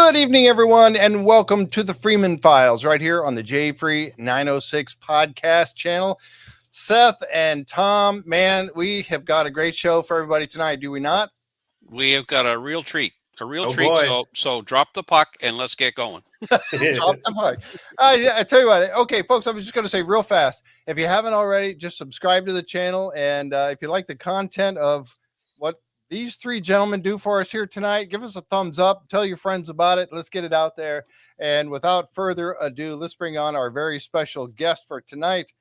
Good evening, everyone, and welcome to the Freeman Files right here on the J Free 906 podcast channel. Seth and Tom, man, we have got a great show for everybody tonight, do we not? We have got a real treat. Boy. So drop the puck and let's get going. Drop the puck. I tell you what. Okay, folks, I was just going to say real fast. If you haven't already, just subscribe to the channel. And if you like the content of what these three gentlemen do for us here tonight, give us a thumbs up. Tell your friends about it. Let's get it out there. And without further ado, let's bring on our very special guest for tonight,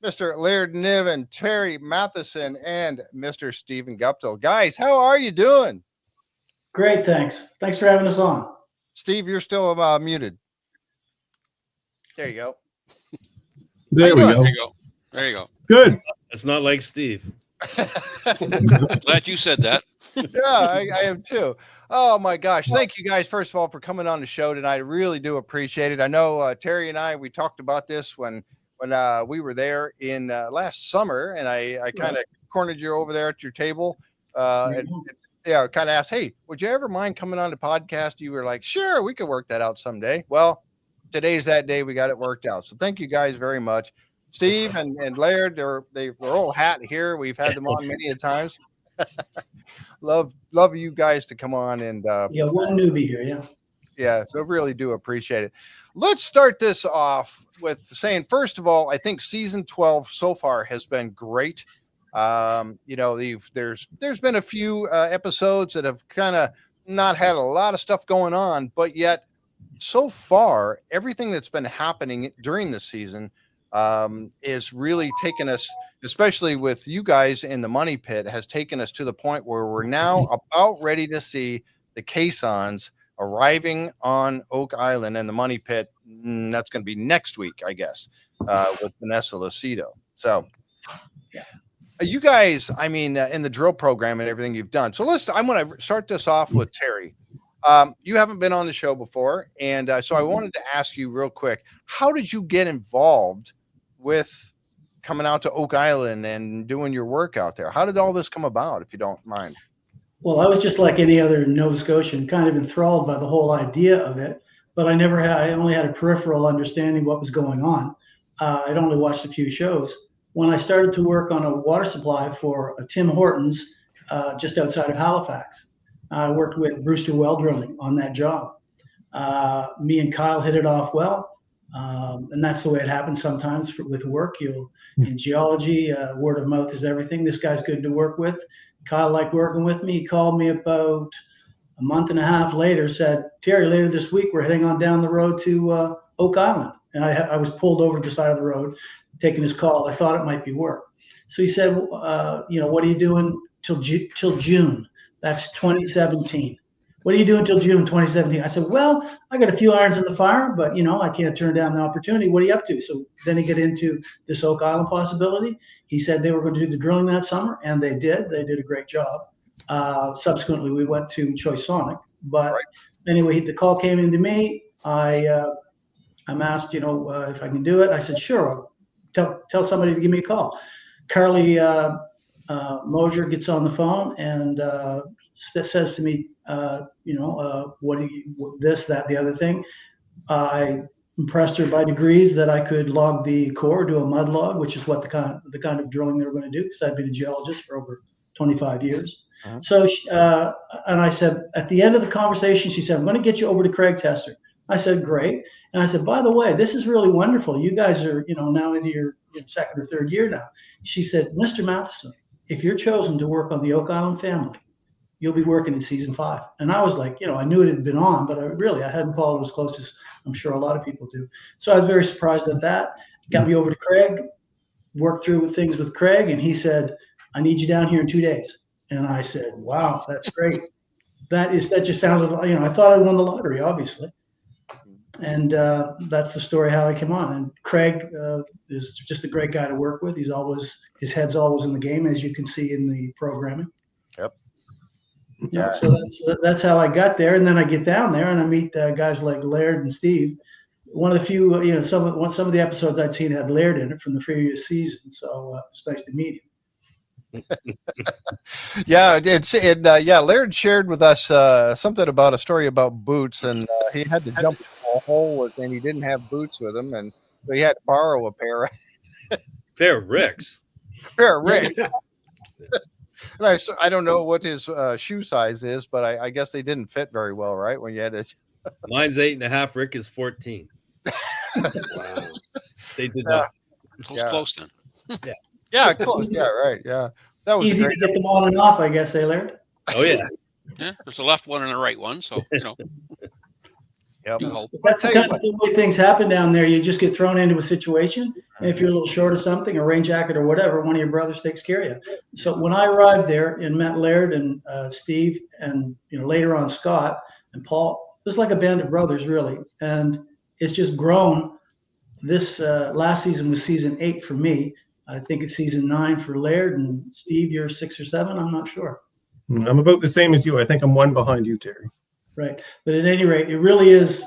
Mr. Laird, Niven, Terry Matheson, and Mr. Stephen Guptill. Guys, how are you doing? Great, thanks. Thanks for having us on. Steve, you're still muted. There you go. There we go. There you go. Good. It's not like Steve. Glad you said that. Yeah, I am too. Oh my gosh. Thank you guys, first of all, for coming on the show tonight. I really do appreciate it. I know Terry and I, we talked about this when we were there in last summer, and I kind of cornered you over there at your table. I kind of asked, hey, would you ever mind coming on the podcast? You were like, sure, we could work that out someday. Well, today's that day. We got it worked out. So thank you guys very much. Steve and Laird, they're old hat here. We've had them on many a times. love you guys to come on and one newbie here, yeah, so really do appreciate it. Let's start this off with saying, first of all, I think season 12 so far has been great. There's been a few episodes that have kind of not had a lot of stuff going on, but yet so far everything that's been happening during the season is really taken us, especially with you guys in the money pit, has taken us to the point where we're now about ready to see the Caissons arriving on Oak Island and the money pit. That's going to be next week, I guess, with Vanessa Lucido. So yeah. You guys, I mean, in the drill program and everything you've done. So I'm going to start this off with Terry. You haven't been on the show before. And so I wanted to ask you real quick, how did you get involved with coming out to Oak Island and doing your work out there? How did all this come about, if you don't mind? Well, I was just like any other Nova Scotian, kind of enthralled by the whole idea of it. But I only had a peripheral understanding what was going on. I'd only watched a few shows. When I started to work on a water supply for Tim Hortons just outside of Halifax, I worked with Brewster Well Drilling on that job. Me and Kyle hit it off well, and that's the way it happens sometimes with work. In geology, word of mouth is everything. This guy's good to work with. Kyle liked working with me. He called me about a month and a half later, said, Terry, later this week, we're heading on down the road to Oak Island. And I was pulled over to the side of the road, taking his call. I thought it might be work. So he said, what are you doing till June? That's 2017. What are you doing till June 2017? I said, well, I got a few irons in the fire, but I can't turn down the opportunity. What are you up to? So then he got into this Oak Island possibility. He said they were going to do the drilling that summer, and they did. They did a great job. Subsequently, we went to Caisson. But anyway, the call came into me. I'm asked, if I can do it. I said, sure. Tell somebody to give me a call. Carly Mosier gets on the phone and says to me, what do you, this, that, the other thing. I impressed her by degrees that I could log the core, do a mud log, which is what the kind of drilling they were going to do, because I'd been a geologist for over 25 years. Uh-huh. So, and I said, at the end of the conversation, she said, I'm going to get you over to Craig Tester. I said, great. And I said, by the way, this is really wonderful. You guys are, now into your second or third year now. She said, Mr. Matheson, if you're chosen to work on the Oak Island family, you'll be working in season 5. And I was like, I knew it had been on, but I hadn't followed as close as I'm sure a lot of people do. So I was very surprised at that. Got me over to Craig, worked through things with Craig, and he said, I need you down here in 2 days. And I said, wow, that's great. That just sounded, I thought I won the lottery, obviously. And that's the story how I came on. And Craig is just a great guy to work with. His head's always in the game, as you can see in the programming. Yep. Yeah. So that's how I got there. And then I get down there and I meet guys like Laird and Steve. One of the few, some of the episodes I'd seen had Laird in it from the previous season. So it's nice to meet him. Yeah, Laird shared with us something about a story about boots, and he had to jump a hole, and he didn't have boots with him, and so he had to borrow a pair Fair Ricks. pair of Ricks. And I don't know what his shoe size is, but I guess they didn't fit very well, right? When you had it. Mine's 8.5. Rick is 14. Wow. They did not. Close then. Yeah, close. Yeah, right. Yeah, that was Easy great. to get them on and off, I guess, Laird? Oh, yeah. Yeah, there's a left one and a right one, so Yep. you hope. But that's the kind of way things happen down there. You just get thrown into a situation, and if you're a little short of something, a rain jacket or whatever, one of your brothers takes care of you. So when I arrived there and met Laird and Steve, and later on Scott and Paul, it was like a band of brothers, really, and it's just grown. This last season was season 8 for me. I think it's season 9 for Laird, and Steve, you're 6 or 7. I'm not sure. I'm about the same as you. I think I'm 1 behind you, Terry. Right. But at any rate, it really is.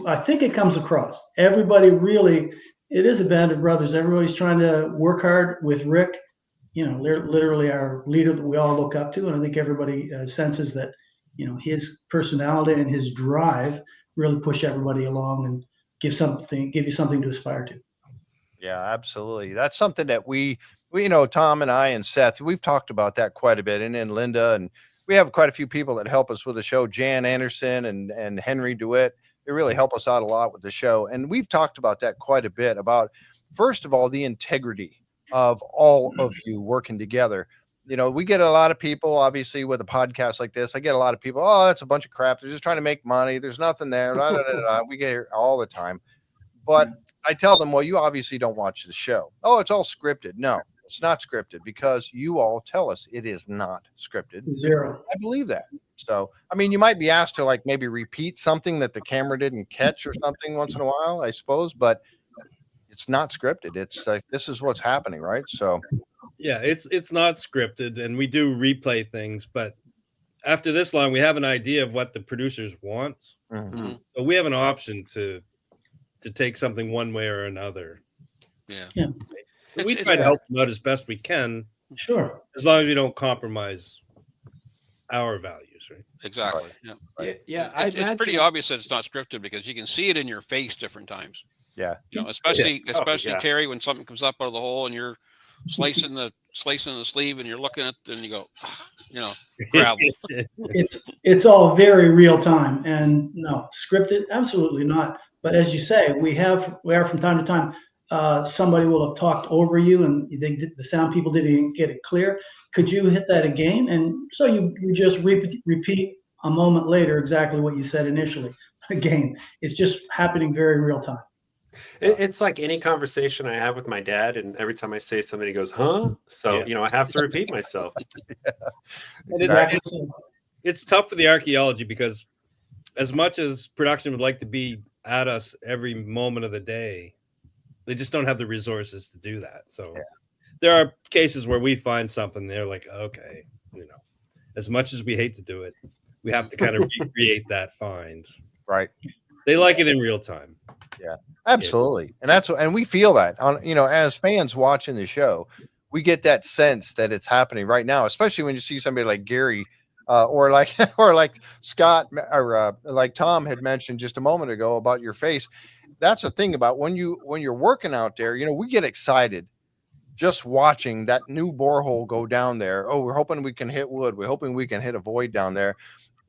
I think it comes across. Everybody really, it is a band of brothers. Everybody's trying to work hard with Rick, literally our leader that we all look up to. And I think everybody senses that, his personality and his drive really push everybody along and give you something to aspire to. Yeah, absolutely. That's something that we Tom and I and Seth, we've talked about that quite a bit, and then Linda, and we have quite a few people that help us with the show, Jan Anderson and Henry DeWitt. They really help us out a lot with the show. And we've talked about that quite a bit, about, first of all, the integrity of all of you working together. We get a lot of people, obviously, with a podcast like this. I get a lot of people, oh, that's a bunch of crap. They're just trying to make money. There's nothing there. Blah, blah, blah, blah. We get it all the time. But I tell them, well, you obviously don't watch the show. Oh, it's all scripted. No, it's not scripted, because you all tell us it is not scripted. Zero. I believe that. So, I mean, you might be asked to maybe repeat something that the camera didn't catch or something once in a while, I suppose, but it's not scripted. It's like, this is what's happening, right? So, Yeah, it's not scripted, and we do replay things, but after this long, we have an idea of what the producers want. Mm-hmm. So we have an option to take something one way or another. Yeah. We try to help them out as best we can. Sure. As long as we don't compromise our values, right? Exactly. Right. Yeah. It's pretty obvious that it's not scripted, because you can see it in your face different times. Yeah. Especially Terry, when something comes up out of the hole and you're slicing the sleeve and you're looking at it and you go, gravel. It's all very real time, and no, scripted, absolutely not. But as you say, we are from time to time, somebody will have talked over you, and the sound people didn't get it clear. Could you hit that again? And so you just repeat a moment later exactly what you said initially. Again, it's just happening very real time. It's like any conversation I have with my dad, and every time I say something, he goes, huh? So, I have to repeat myself. It's tough for the archaeology, because as much as production would like to be at us every moment of the day, they just don't have the resources to do that. So there are cases where we find something, they're like, okay, as much as we hate to do it, we have to kind of recreate that find. Right. They like it in real time. Yeah, absolutely. And we feel that as fans watching the show, we get that sense that it's happening right now, especially when you see somebody like Gary, or like Scott, or like Tom had mentioned just a moment ago about your face. That's the thing about when you're working out there, we get excited just watching that new borehole go down there. Oh, we're hoping we can hit wood. We're hoping we can hit a void down there.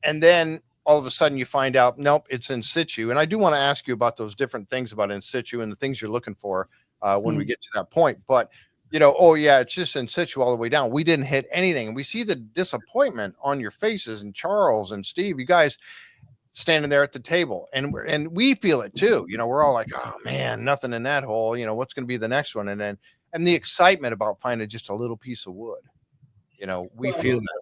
And then all of a sudden you find out, nope, it's in situ. And I do want to ask you about those different things about in situ and the things you're looking for when we get to that point. But, oh yeah, it's just in situ all the way down. We didn't hit anything. And we see the disappointment on your faces, and Charles and Steve, you guys standing there at the table, and we feel it too. We're all like, oh man, nothing in that hole. What's going to be the next one? And the excitement about finding just a little piece of wood. We feel that.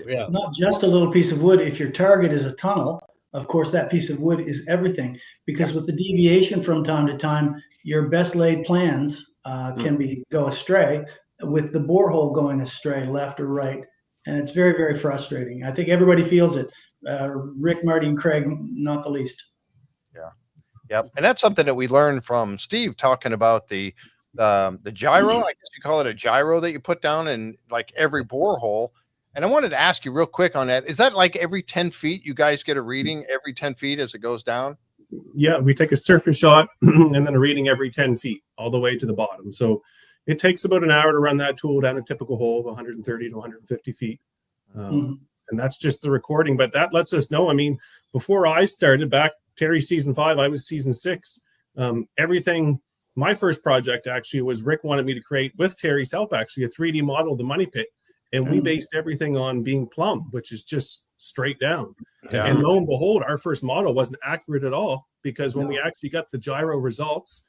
Yeah. Not just a little piece of wood. If your target is a tunnel, of course, that piece of wood is everything, because with the deviation from time to time, your best laid plans can go astray, with the borehole going astray left or right. And it's very, very frustrating. I think everybody feels it. Rick, Marty, and Craig, not the least. Yeah. Yep. And that's something that we learned from Steve talking about the gyro. I guess you call it a gyro that you put down in like every borehole. And I wanted to ask you real quick on that. Is that like every 10 feet you guys get a reading every 10 feet as it goes down? Yeah, we take a surface shot and then a reading every 10 feet all the way to the bottom. So it takes about an hour to run that tool down a typical hole of 130 to 150 feet. And that's just the recording, but that lets us know. I mean, before I started back, Terry season 5, I was season 6. Everything, my first project actually was Rick wanted me to create, with Terry's help, actually a 3D model of the money pit. And we based everything on being plumb, which is just straight down. Yeah. And lo and behold, our first model wasn't accurate at all, because when we actually got the gyro results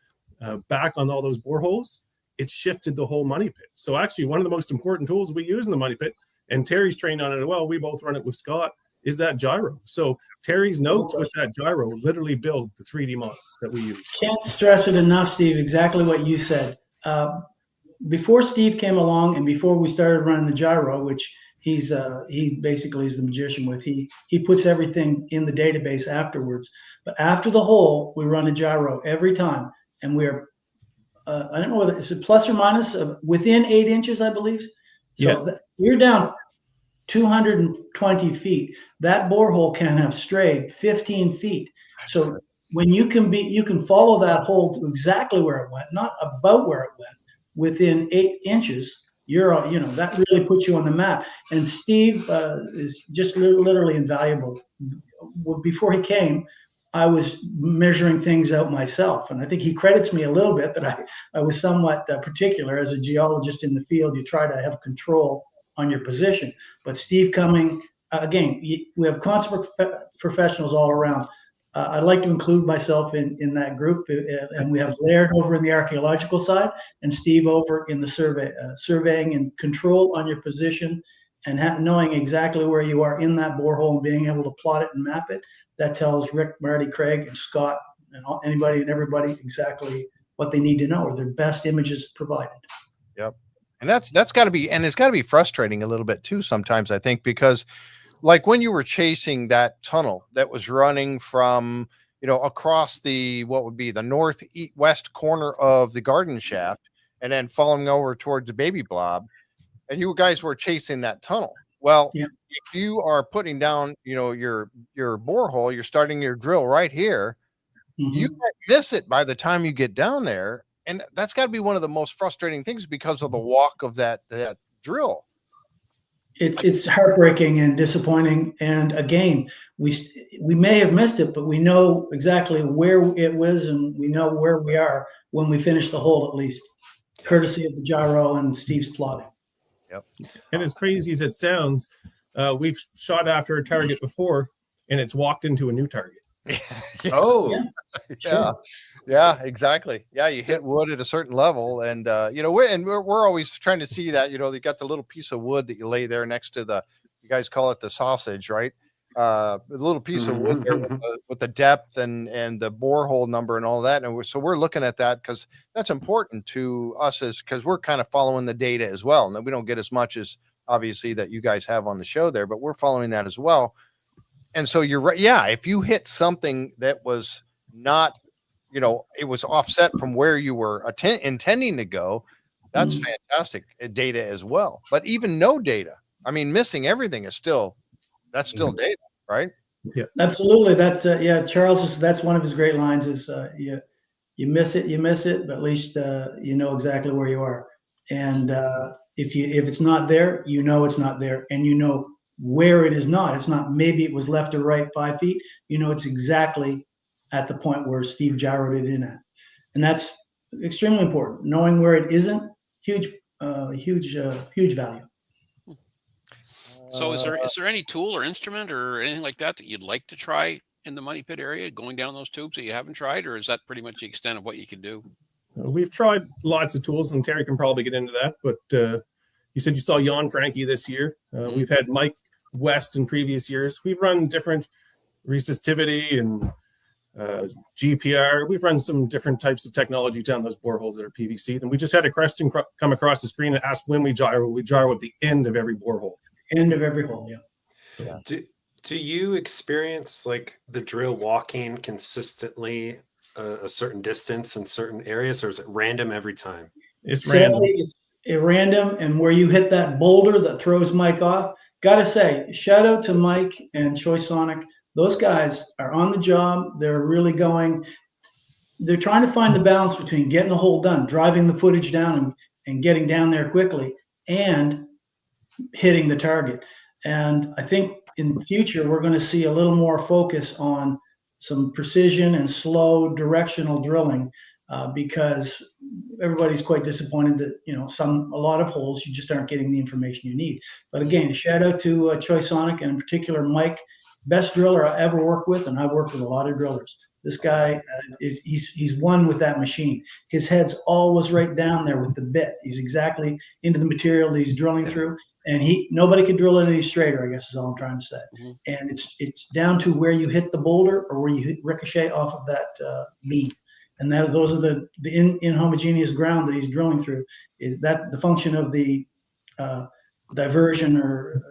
back on all those boreholes, it shifted the whole money pit. So actually one of the most important tools we use in the money pit, and Terry's trained on it as well, we both run it with Scott, is that gyro. So Terry's notes with that gyro literally build the 3D model that we use. Can't stress it enough, Steve, exactly what you said. Before Steve came along and before we started running the gyro, which he basically is the magician with, he puts everything in the database afterwards. But after the hole, we run a gyro every time, and we're I don't know whether it's a plus or minus within 8 inches, I believe. So we're down 220 feet. That borehole can have strayed 15 feet. So when you can follow that hole to exactly where it went, not about where it went, within 8 inches, that really puts you on the map. And Steve is just literally invaluable. Before he came, I was measuring things out myself, and I think he credits me a little bit that I was somewhat particular. As a geologist in the field, you try to have control on your position. But Steve coming, again, we have consummate professionals all around. I'd like to include myself in that group, and we have Laird over in the archaeological side, and Steve over in the surveying and control on your position, and knowing exactly where you are in that borehole and being able to plot it and map it. That tells Rick, Marty, Craig, and Scott, and anybody and everybody exactly what they need to know, or their best images provided. Yep. And that's got to be, and it's got to be frustrating a little bit too sometimes, I think, because like when you were chasing that tunnel that was running from, across what would be the northwest corner of the garden shaft, and then falling over towards the baby blob, and you guys were chasing that tunnel. Well, if you are putting down, your borehole, you're starting your drill right here, you might miss it by the time you get down there. And that's got to be one of the most frustrating things because of the walk of that drill. It's heartbreaking and disappointing. And again, we may have missed it, but we know exactly where it was, and we know where we are when we finish the hole, at least, courtesy of the gyro and Steve's plotting. Yep. And as crazy as it sounds, we've shot after a target before, and it's walked into a new target. Yeah, exactly. Yeah, you hit wood at a certain level, and we're always trying to see that. You got the little piece of wood that you lay there next to you guys call it the sausage, right? The little piece of wood there with the depth and the borehole number and all that. And so we're looking at that because that's important to us, because we're kind of following the data as well. And we don't get as much as obviously that you guys have on the show there, but we're following that as well. And so you're right. Yeah, if you hit something that was not, it was offset from where you were intending to go, that's fantastic data as well. But even no data, I mean, missing everything is still data, right? Yeah, absolutely. That's Charles, that's one of his great lines is you miss it, but at least you know exactly where you are. And if it's not there, it's not there, and where it is not. It's not maybe it was left or right 5 feet. It's exactly at the point where Steve gyroed it in at, and that's extremely important. Knowing where it isn't, huge value. So is there any tool or instrument or anything like that you'd like to try in the money pit area, going down those tubes that you haven't tried, or is that pretty much the extent of what you can do? We've tried lots of tools, and Terry can probably get into that, but you said you saw Jan Frankie this year. We've had Mike West in previous years. We've run different resistivity and GPR. We've run some different types of technology down those boreholes that are PVC. And we just had a question come across the screen and asked when we gyro. We gyro at the end of every borehole. End of every hole, yeah. Do you experience like the drill walking consistently a certain distance in certain areas, or is it random every time? It's random. It's random, and where you hit that boulder that throws Mike off, Gotta say, shout out to Mike and Choisonic. Those guys are on the job. They're really going. They're trying to find the balance between getting the hole done, driving the footage down, and getting down there quickly, and hitting the target. And I think in the future, we're going to see a little more focus on some precision and slow directional drilling, because everybody's quite disappointed that, a lot of holes, you just aren't getting the information you need. But again, shout out to Choisonic, and in particular, Mike, best driller I ever worked with. And I've worked with a lot of drillers. This guy he's one with that machine. His head's always right down there with the bit. He's exactly into the material that he's drilling through, and nobody can drill it any straighter, I guess is all I'm trying to say. And it's down to where you hit the boulder or where you ricochet off of that beam. And those are the inhomogeneous ground that he's drilling through. Is that the function of the diversion, or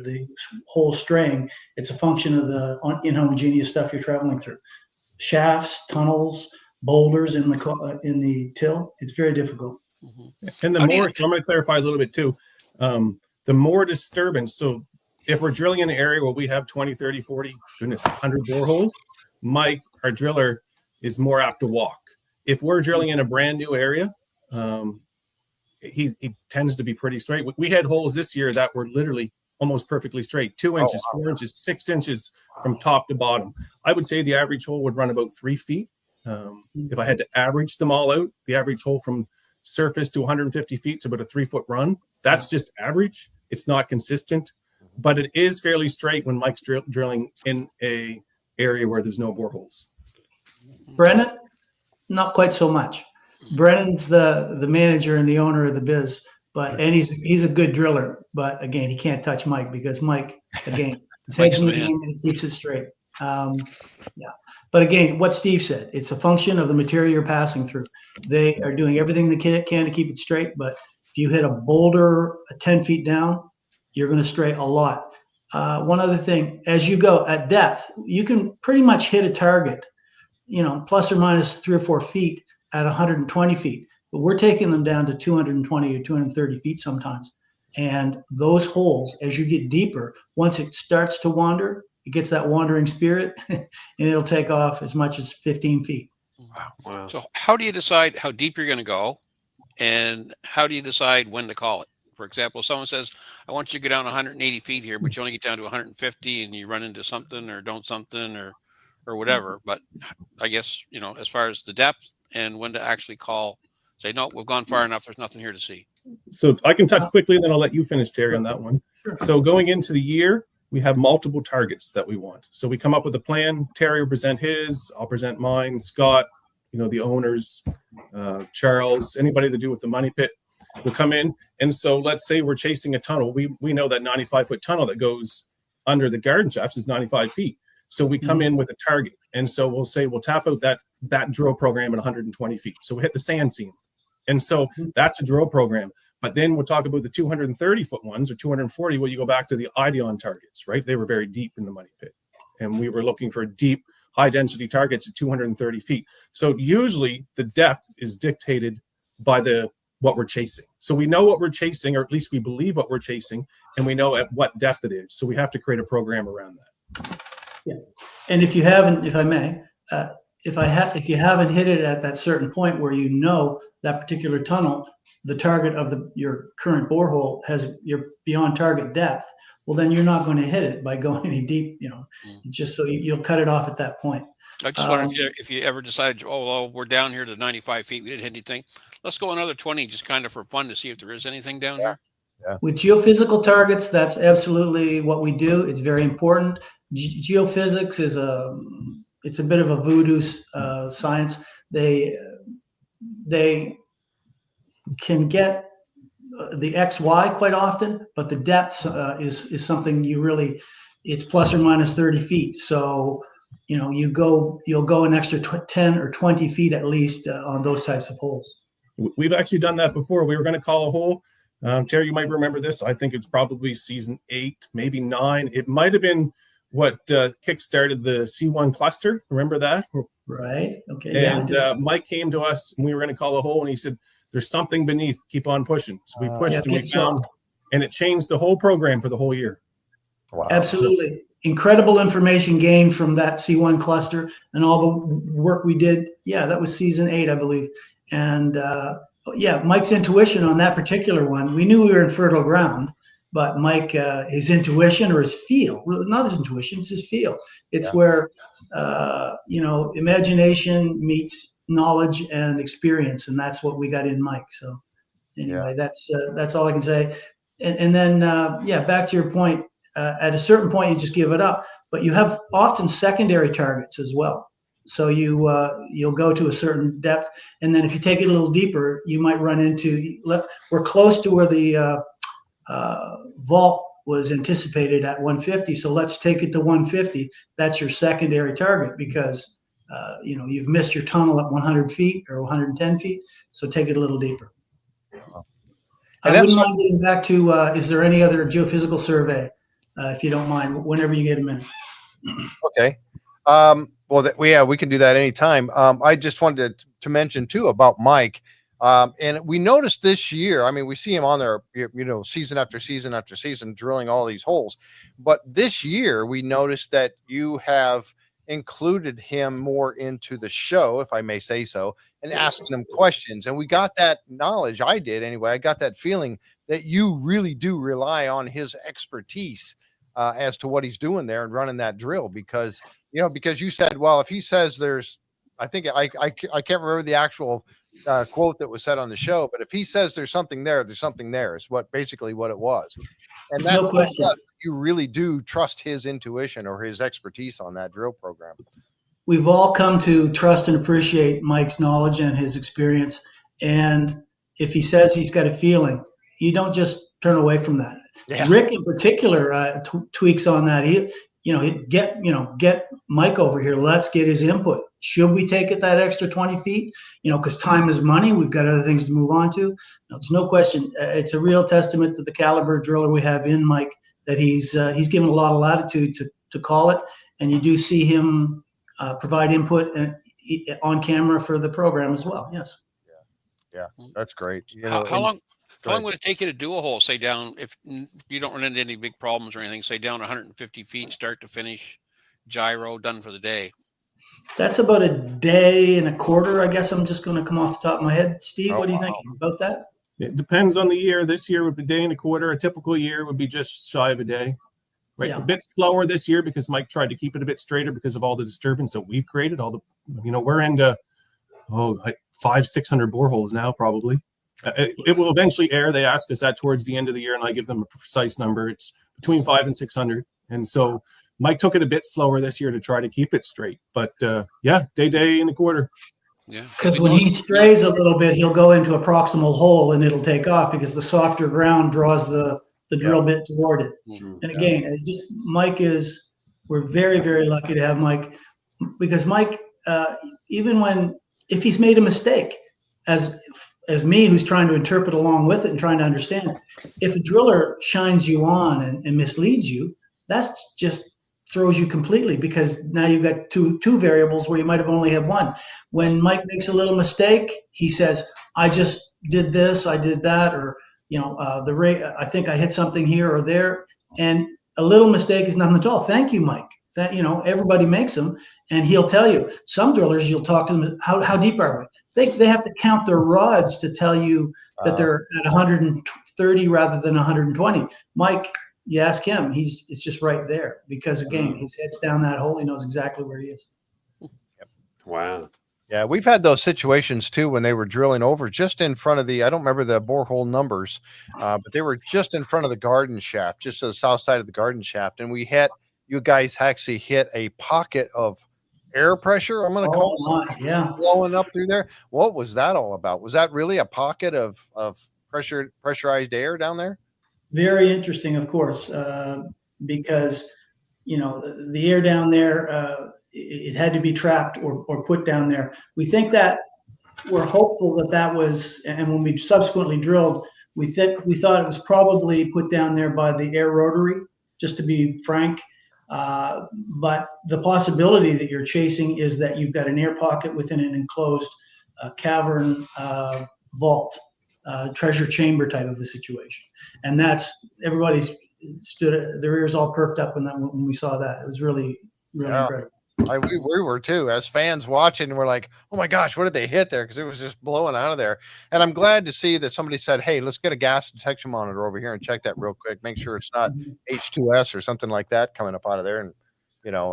the whole straying? It's a function of the inhomogeneous stuff you're traveling through. Shafts, tunnels, boulders in the till. It's very difficult. And so I'm going to clarify a little bit too. The more disturbance. So if we're drilling in an area where we have 20, 30, 40, 100 boreholes, Mike, our driller, is more apt to walk. If we're drilling in a brand new area, he tends to be pretty straight. We had holes this year that were literally almost perfectly straight, 2 inches, 4 inches, 6 inches from top to bottom. I would say the average hole would run about 3 feet. If I had to average them all out, the average hole from surface to 150 feet is about a 3-foot run. That's just average. It's not consistent, but it is fairly straight when Mike's drilling in a area where there's no boreholes. Brennan, not quite so much. Brennan's the manager and the owner of the biz, and he's a good driller. But again, he can't touch Mike, because Mike, again, his head's in the game and he keeps it straight. But again, what Steve said, it's a function of the material you're passing through. They are doing everything they can to keep it straight. But if you hit a boulder 10 feet down, you're going to stray a lot. One other thing, as you go at depth, you can pretty much hit a target, plus or minus 3 or 4 feet at 120 feet, but we're taking them down to 220 or 230 feet sometimes. And those holes, as you get deeper, once it starts to wander, it gets that wandering spirit, and it'll take off as much as 15 feet. Wow. So how do you decide how deep you're going to go, and how do you decide when to call it? For example, someone says, I want you to go down 180 feet here, but you only get down to 150, and you run into something or don't something or whatever. But I guess, as far as the depth and when to actually say, no, we've gone far enough, there's nothing here to see. So I can touch quickly, then I'll let you finish, Terry, on that one. Sure. So going into the year, we have multiple targets that we want. So we come up with a plan. Terry will present his, I'll present mine, Scott, the owners, Charles, anybody to do with the money pit will come in. And so let's say we're chasing a tunnel. We know that 95-foot tunnel that goes under the garden shafts is 95 feet. So we come in with a target. And so we'll say, we'll tap out that drill program at 120 feet. So we hit the sand seam. And so that's a drill program. But then we'll talk about the 230-foot ones or 240, where you go back to the Ideon targets, right? They were very deep in the money pit. And we were looking for deep, high-density targets at 230 feet. So usually the depth is dictated by what we're chasing. So we know what we're chasing, or at least we believe what we're chasing, and we know at what depth it is. So we have to create a program around that. Yeah. And if you haven't, if I may, if you haven't hit it at that certain point where that particular tunnel, the target of your current borehole you're beyond target depth, well, then you're not going to hit it by going any deep, It's just so you'll cut it off at that point. I just wonder if you ever decided, we're down here to 95 feet, we didn't hit anything, let's go another 20 just kind of for fun to see if there is anything down here. Yeah. With geophysical targets, that's absolutely what we do. It's very important. Geophysics it's a bit of a voodoo science. They can get the XY quite often, but the depth is something it's plus or minus 30 feet. So, you'll go an extra 10 or 20 feet at least on those types of holes. We've actually done that before. We were going to call a hole. Terry, you might remember this. I think it's probably season 8, maybe 9. It might have been what kickstarted the C1 cluster. Remember that? Right. Okay. And Mike came to us, and we were going to call a hole, and he said, "There's something beneath. Keep on pushing." So we pushed, and we found and it changed the whole program for the whole year. Wow. Absolutely. Incredible information gained from that C1 cluster and all the work we did. Yeah, that was season 8, I believe. And yeah, Mike's intuition on that particular one, we knew we were in fertile ground, but Mike, his intuition or his feel, not his intuition, it's his feel. It's where, you know, imagination meets knowledge and experience. And that's what we got in Mike. So anyway, that's all I can say. And then, yeah, back to your point, at a certain point, you just give it up, but you have often secondary targets as well. So you'll go to a certain depth, and then if you take it a little deeper, you might run into. We're close to where the vault was anticipated at 150. So let's take it to 150. That's your secondary target because you know you've missed your tunnel at 100 feet or 110 feet. So take it a little deeper. I wouldn't mind getting back to. Is there any other geophysical survey? If you don't mind, whenever you get a minute. Okay. Well, we can do that anytime. I just wanted to mention too about Mike. And we noticed this year, I mean, we see him on there, you know, season after season after season, drilling all these holes. But this year we noticed that you have included him more into the show, if I may say so, and asking him questions. And we got that knowledge. I did anyway. I got that feeling that you really do rely on his expertise as to what he's doing there and running that drill, because you said, well, if he says there's, I think I can't remember the actual quote that was said on the show, but if he says there's something there, there's something there is basically what it was. And that's no question. You really do trust his intuition or his expertise on that drill program. We've all come to trust and appreciate Mike's knowledge and his experience. And if he says he's got a feeling, you don't just turn away from that. Yeah. Rick in particular tweaks on that. Get Mike over here. Let's get his input. Should we take it that extra 20 feet? Because time is money. We've got other things to move on to. No, there's no question. It's a real testament to the caliber driller we have in Mike that he's given a lot of latitude to call it. And you do see him provide input on camera for the program as well. Yes. Yeah, that's great. How long would it take you to do a hole, say down, if you don't run into any big problems or anything, say down 150 feet, start to finish, gyro, done for the day? That's about a day and a quarter. I guess I'm just going to come off the top of my head. Steve, what do you think about that? It depends on the year. This year would be a day and a quarter. A typical year would be just shy of a day. Right, yeah. A bit slower this year because Mike tried to keep it a bit straighter because of all the disturbance that we've created. We're into 500-600 boreholes now probably. It will eventually air. They ask us that towards the end of the year, and I give them a precise number. It's between 500 and 600. And so Mike took it a bit slower this year to try to keep it straight. But day and a quarter. Yeah. Because when he strays a little bit, he'll go into a proximal hole and it'll take off because the softer ground draws the drill bit toward it. Mm-hmm. And again, we're very, very lucky to have Mike, because Mike, if he's made a mistake, as me, who's trying to interpret along with it and trying to understand it, if a driller shines you on and misleads you, that just throws you completely, because now you've got two variables where you might have only had one. When Mike makes a little mistake, he says, I just did this, I did that, or the rate, I think I hit something here or there. And a little mistake is nothing at all. Thank you, Mike. That, everybody makes them, and he'll tell you. Some drillers, you'll talk to them, how deep are they have to count their rods to tell you that they're at 130 rather than 120. Mike, you ask him, it's just right there, because again, his head's down that hole. He knows exactly where he is. Yep. Wow. Yeah, we've had those situations too when they were drilling over just in front of I don't remember the borehole numbers, but they were just in front of the garden shaft, just to the south side of the garden shaft. And you guys actually hit a pocket of air pressure, I'm going to call it, blowing up through there. What was that all about? Was that really a pocket of pressurized air down there? Very interesting, of course, because, the air down there, it had to be trapped or put down there. We think that we're hopeful that was, and when we subsequently drilled, we thought it was probably put down there by the air rotary, just to be frank. But the possibility that you're chasing is that you've got an air pocket within an enclosed cavern vault. treasure chamber type of a situation. And that's, everybody stood, their ears all perked up when we saw that. It was really, really incredible. We were too, as fans watching, and we're like, oh my gosh, what did they hit there? Because it was just blowing out of there. And I'm glad to see that somebody said, hey, let's get a gas detection monitor over here and check that real quick. Make sure it's not H2S or something like that coming up out of there and,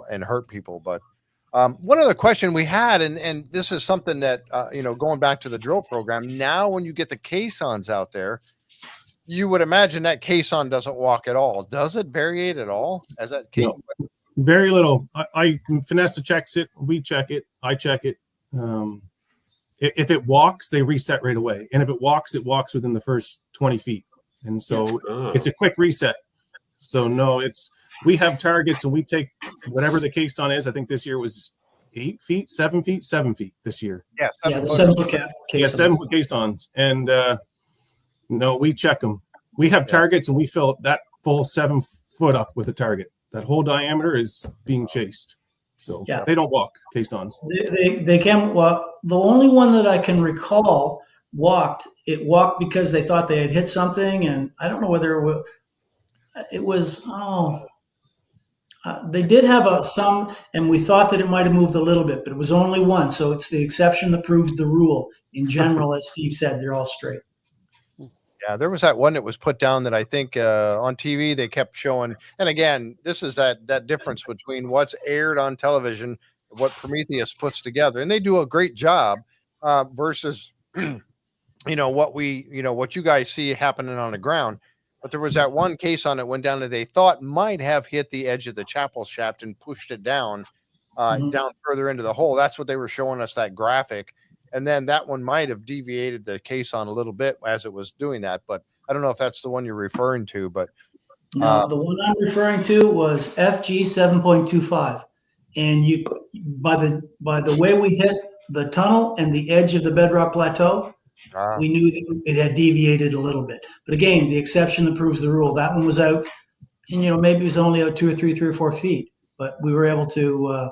and hurt people. But one other question we had, and this is something that, going back to the drill program, now when you get the caissons out there, you would imagine that caisson doesn't walk at all. Does it variate at all? As that No. Very little. Vanessa checks it. We check it. I check it. If it walks, they reset right away. And if it walks within the first 20 feet. And so it's a quick reset. So no, we have targets and we take whatever the caisson is. I think this year was 8 feet, 7 feet, 7 feet this year. Yeah, the 7 foot caissons. Yeah, 7 foot caissons. And no, we check them. We have targets and we fill that full 7 foot up with a target. That whole diameter is being chased. So they don't walk, caissons. They can, well, the only one that I can recall walked because they thought they had hit something. And I don't know whether it was they did have some, and we thought that it might have moved a little bit, but it was only one. So it's the exception that proves the rule. In general, as Steve said, they're all straight. Yeah, there was that one that was put down that I think on TV they kept showing. And again, this is that difference between what's aired on television, what Prometheus puts together, and they do a great job versus what you guys see happening on the ground. But there was that one caisson that went down that they thought might have hit the edge of the chapel shaft and pushed it down down further into the hole. That's what they were showing us, that graphic. And then that one might have deviated the caisson a little bit as it was doing that. But I don't know if that's the one you're referring to. But no, the one I'm referring to was FG 7.25. And by the way we hit the tunnel and the edge of the bedrock plateau, we knew that it had deviated a little bit. But again, the exception that proves the rule. That one was out, and maybe it was only out 2 or 3 or 4 feet. But we were able to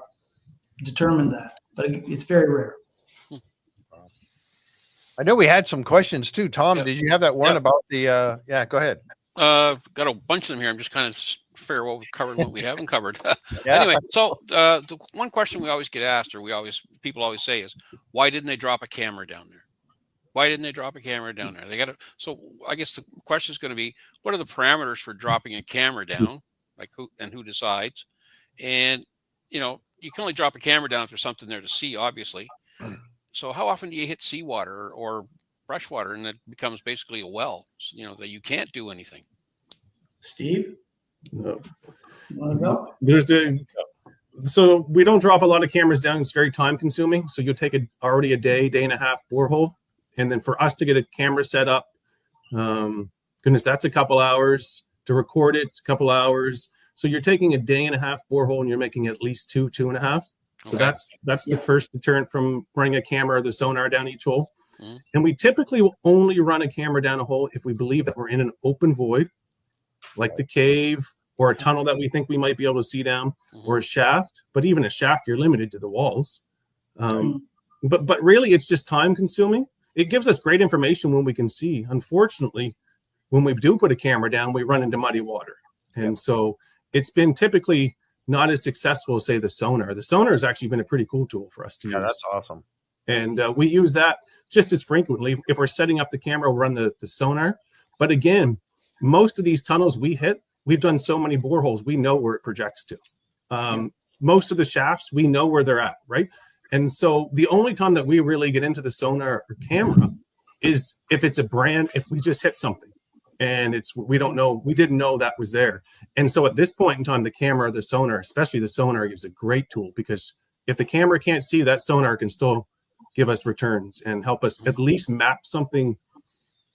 determine that. But it's very rare. I know we had some questions too. Tom, did you have that one about the go ahead. Got a bunch of them here. I'm just kind of figure what we've covered, what we haven't covered. Anyway, so the one question we always get asked, or people always say, is why didn't they drop a camera down there? Why didn't they drop a camera down there? They got to. So I guess the question is going to be, what are the parameters for dropping a camera down? Like who decides? And you can only drop a camera down if there's something there to see, obviously. So how often do you hit seawater or fresh water and it becomes basically a well, that you can't do anything? Steve? No. You want to go? So we don't drop a lot of cameras down. It's very time consuming. So you'll take already a day and a half borehole. And then for us to get a camera set up, that's a couple hours. To record it's a couple hours. So you're taking a day and a half borehole and you're making at least 2.5. So that's the first deterrent from running a camera or the sonar down each hole. And we typically will only run a camera down a hole if we believe that we're in an open void, like the cave or a tunnel that we think we might be able to see down, or a shaft. But even a shaft, you're limited to the walls. But really, it's just time consuming. It gives us great information when we can see. Unfortunately, when we do put a camera down, we run into muddy water. And so it's been typically not as successful as, say, the sonar. The sonar has actually been a pretty cool tool for us to use. Yeah, that's awesome. And we use that just as frequently. If we're setting up the camera, we'll run the sonar. But again, most of these tunnels we hit, we've done so many boreholes, we know where it projects to. Most of the shafts, we know where they're at, right? And so the only time that we really get into the sonar or camera is if we just hit something. And we didn't know that was there. And so at this point in time, the camera, the sonar, especially the sonar, is a great tool, because if the camera can't see, that sonar can still give us returns and help us at least map something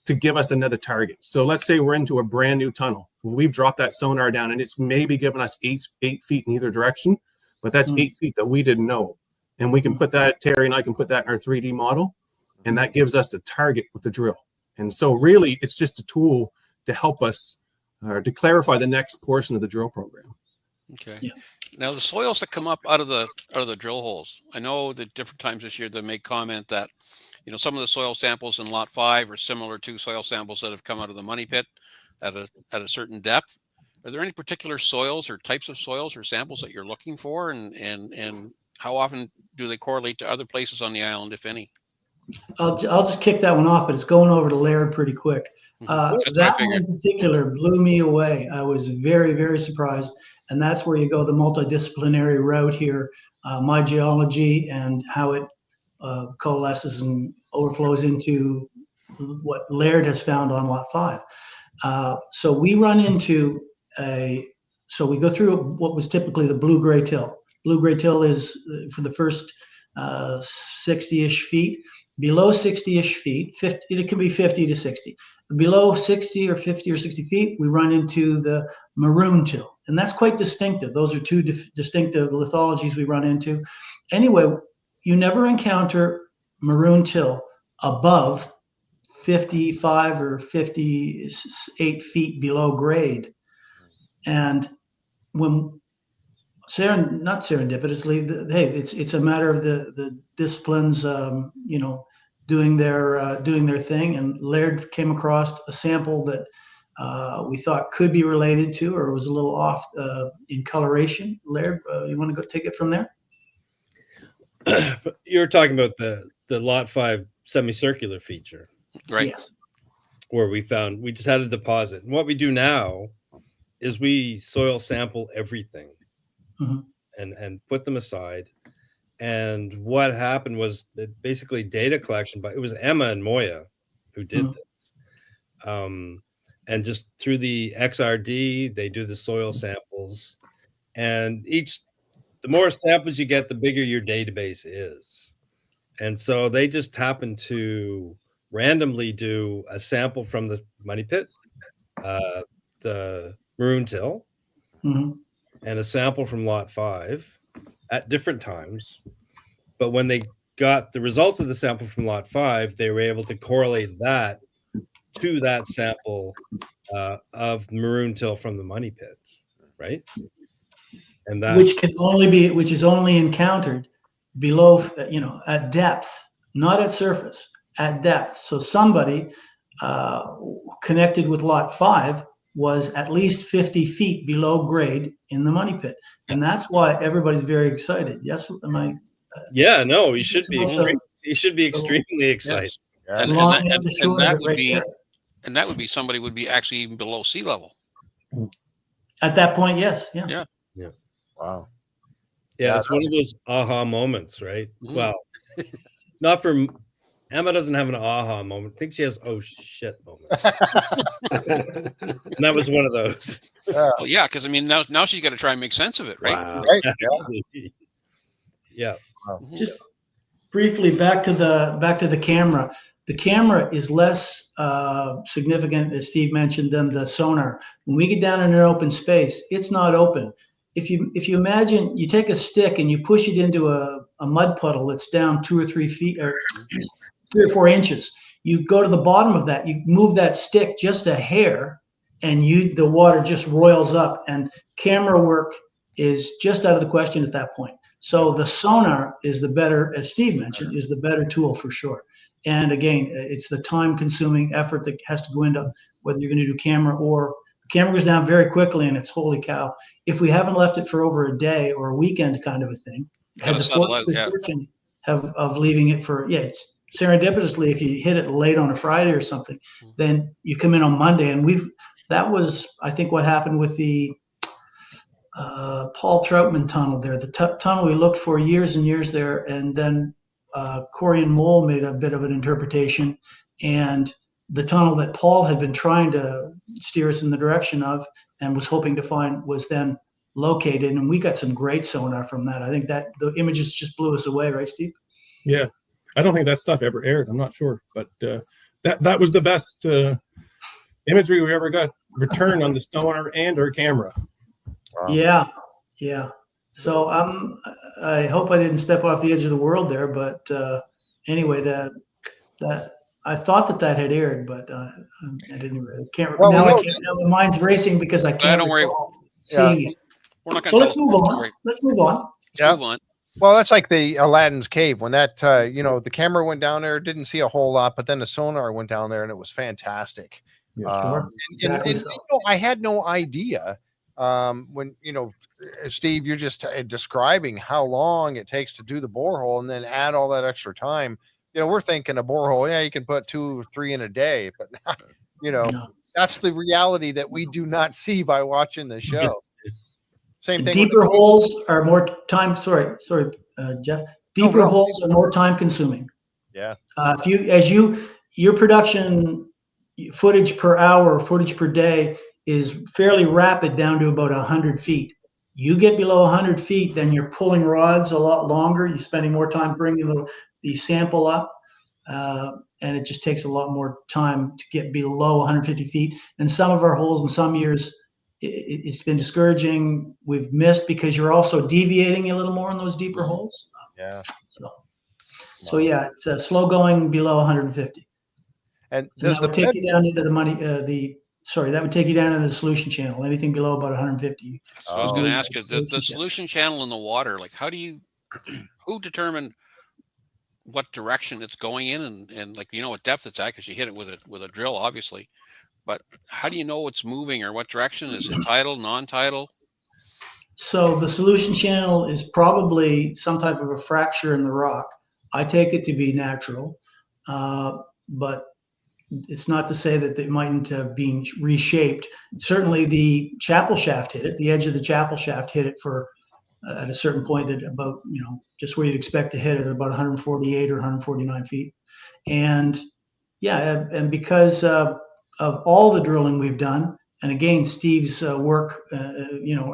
to give us another target. So let's say we're into a brand new tunnel. Well, we've dropped that sonar down and it's maybe given us 8 feet in either direction, but that's 8 feet that we didn't know. And we can put that, Terry and I can put that in our 3D model, and that gives us a target with the drill. And so really, it's just a tool to help us to clarify the next portion of the drill program. Okay. Yeah. Now the soils that come up out of the drill holes, I know that different times this year they make comment that, some of the soil samples in lot 5 are similar to soil samples that have come out of the money pit at a certain depth. Are there any particular soils or types of soils or samples that you're looking for, and how often do they correlate to other places on the island, if any? I'll just kick that one off, but it's going over to Laird pretty quick. That's what I That one figured. in particular blew me away. I was very, very surprised. And that's where you go the multidisciplinary route here. My geology and how it coalesces and overflows into what Laird has found on lot 5. So we run into so we go through what was typically the blue-gray till. Blue-gray till is for the first 60-ish feet. Below 60-ish feet, 50, it can be 50 to 60. Below 60 or 50 or 60 feet, we run into the maroon till. And that's quite distinctive. Those are two distinctive lithologies we run into. Anyway, you never encounter maroon till above 55 or 58 feet below grade. And when not serendipitously, hey, it's a matter of the disciplines, doing their thing. And Laird came across a sample that we thought could be related to, or was a little off in coloration. Laird, you want to go take it from there? You're talking about the lot 5 semicircular feature, Right. Yes. where we just had a deposit. And what we do now is we soil sample everything. Mm-hmm. and put them aside. And what happened was basically data collection, but it was Emma and Moya who did this. And just through the XRD, they do the soil samples, and the more samples you get, the bigger your database is. And so they just happened to randomly do a sample from the money pit, the maroon till, and a sample from lot 5 at different times. But when they got the results of the sample from lot 5, they were able to correlate that to that sample of maroon till from the money pit, right? And that which is only encountered below, at depth, not at surface, at depth. So somebody connected with lot 5 was at least 50 feet below grade in the money pit. And that's why everybody's very excited. Yes, am I? Yeah, no, you should be. You should be extremely excited. Yeah. And that would be somebody would be actually even below sea level. At that point, yes. Yeah. Wow. Yeah, it's one of those aha moments, right? Mm-hmm. Well, not for Emma doesn't have an aha moment. I think she has oh shit moments. And that was one of those. Well, yeah, because I mean now she's got to try and make sense of it, right? Wow. Right. Yeah. Wow. Just briefly back to the camera. The camera is less significant, as Steve mentioned, than the sonar. When we get down in an open space, it's not open. If you imagine you take a stick and you push it into a mud puddle that's down 2 or 3 feet or 3 or 4 inches, you go to the bottom of that, you move that stick just a hair, and the water just roils up, and camera work is just out of the question at that point. So the sonar is the better, as Steve mentioned, is the better tool for sure. And again, it's the time-consuming effort that has to go into whether you're going to do camera or the camera goes down very quickly, and it's holy cow. If we haven't left it for over a day or a weekend kind of a thing, had the fortune of leaving it for, it's serendipitously, if you hit it late on a Friday or something, then you come in on Monday. And that was, I think, what happened with the Paul Troutman tunnel there, the tunnel we looked for years and years there. And then Corey and Mole made a bit of an interpretation, and the tunnel that Paul had been trying to steer us in the direction of and was hoping to find was then located, and we got some great sonar from that. I think that the images just blew us away, right, Steve? Yeah, I don't think that stuff ever aired. I'm not sure, but that was the best imagery we ever got return on the sonar and our camera. Wow. Yeah. So I hope I didn't step off the edge of the world there, but anyway, that I thought that had aired, but I didn't. Can't. Well, now I can't. Now my mind's racing because I can't. Don't worry. Seeing it. We're not So let's move on. Let's move on. Let's move on. Well, that's like the Aladdin's cave when that the camera went down there, didn't see a whole lot, but then the sonar went down there and it was fantastic. Yeah. Sure. Exactly so. I had no idea when Steve, you're just describing how long it takes to do the borehole and then add all that extra time. We're thinking a borehole, yeah, you can put 2 or 3 in a day, but No. that's the reality that we do not see by watching the show. Same thing. Deeper holes are more time. Sorry, Jeff. Deeper holes are more time consuming. Yeah. Your production footage per hour, footage per day is fairly rapid down to about 100 feet. You get below 100 feet, then you're pulling rods a lot longer. You're spending more time bringing the sample up, and it just takes a lot more time to get below 150 feet. And some of our holes in some years, it's been discouraging. We've missed because you're also deviating a little more in those deeper holes. Yeah. So yeah, it's slow going below 150. And that would take you down into the money. That would take you down into the solution channel. Anything below about 150. So I was going to ask you the solution channel in the water. Like, who determined what direction it's going in, and like what depth it's at, because you hit it with a drill, obviously. But how do you know it's moving or what direction? Is it tidal, non-tidal? So the solution channel is probably some type of a fracture in the rock. I take it to be natural, but it's not to say that it mightn't have been reshaped. Certainly the chapel shaft hit it. The edge of the chapel shaft hit it for at a certain point at about, just where you'd expect to hit it, at about 148 or 149 feet. And yeah, and because of all the drilling we've done, and again, Steve's work,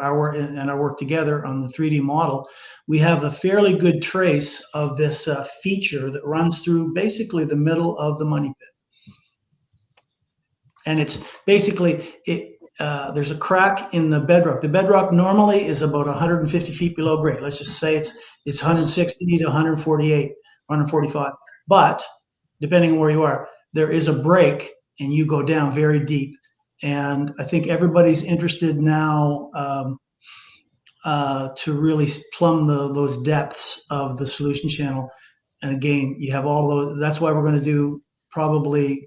our work together on the 3D model, we have a fairly good trace of this feature that runs through basically the middle of the money pit. And it's basically, there's a crack in the bedrock. The bedrock normally is about 150 feet below grade. Let's just say it's 160 to 148, 145. But depending on where you are, there is a break and you go down very deep. And I think everybody's interested now to really plumb those depths of the solution channel. And again, you have all those. That's why we're going to do probably.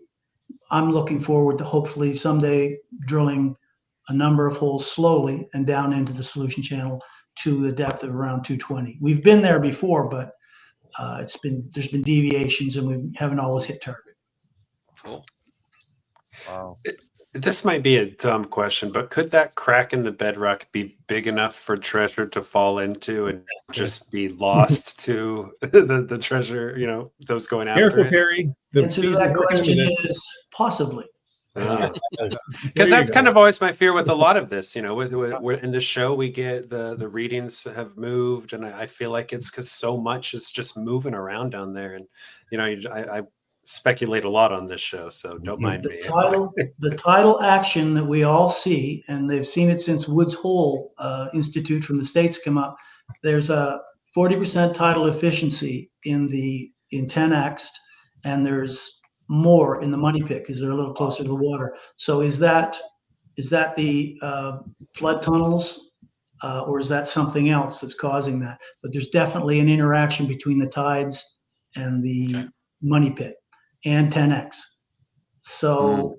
I'm looking forward to hopefully someday drilling a number of holes slowly and down into the solution channel to the depth of around 220. We've been there before, but there's been deviations and we haven't always hit target. Cool. Wow. This might be a dumb question, but could that crack in the bedrock be big enough for treasure to fall into and just be lost to the treasure, those going after Careful, it? Terry. The answer to that question is possibly. Because that's kind of always my fear with a lot of this. In the show, we get the readings have moved, and I feel like it's because so much is just moving around down there. And I speculate a lot on this show, so don't mind me. The tidal action that we all see, and they've seen it since Woods Hole Institute from the States come up. There's a 40% tidal efficiency in 10x, and there's more in the money pit because they're a little closer to the water. So is that the flood tunnels, or is that something else that's causing that? But there's definitely an interaction between the tides and the money pit and 10x. So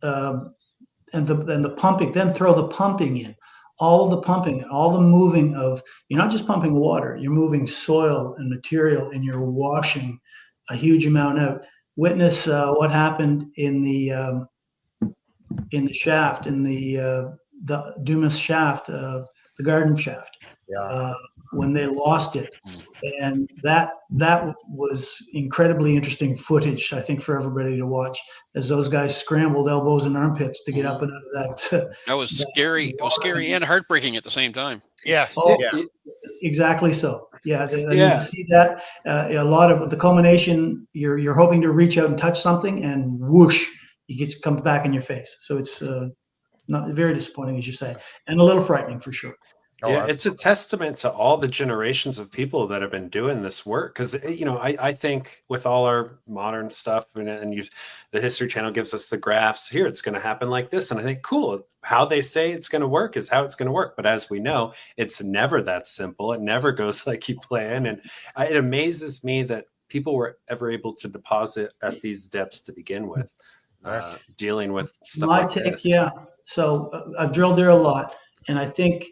and the pumping, then throw the pumping in. All of the pumping and all the moving of, you're not just pumping water, you're moving soil and material, and you're washing a huge amount out. Witness what happened in the shaft, in the Dumas shaft, the garden shaft, when they lost it. And that was incredibly interesting footage, I think, for everybody to watch, as those guys scrambled elbows and armpits to get up and out of that. That was scary. It was scary and heartbreaking at the same time. Yeah. Exactly so. Yeah. To see that, a lot of the culmination, you're hoping to reach out and touch something, and whoosh, it comes back in your face. So it's not very disappointing, as you say, and a little frightening for sure. Oh, Yeah, it's a testament to all the generations of people that have been doing this work. Because I think with all our modern stuff, and the History Channel gives us the graphs here, it's going to happen like this, and I think cool. How they say it's going to work is how it's going to work. But as we know, it's never that simple. It never goes like you plan, and it amazes me that people were ever able to deposit at these depths to begin with, dealing with stuff My like take, this. yeah. So I've drilled there a lot, and I think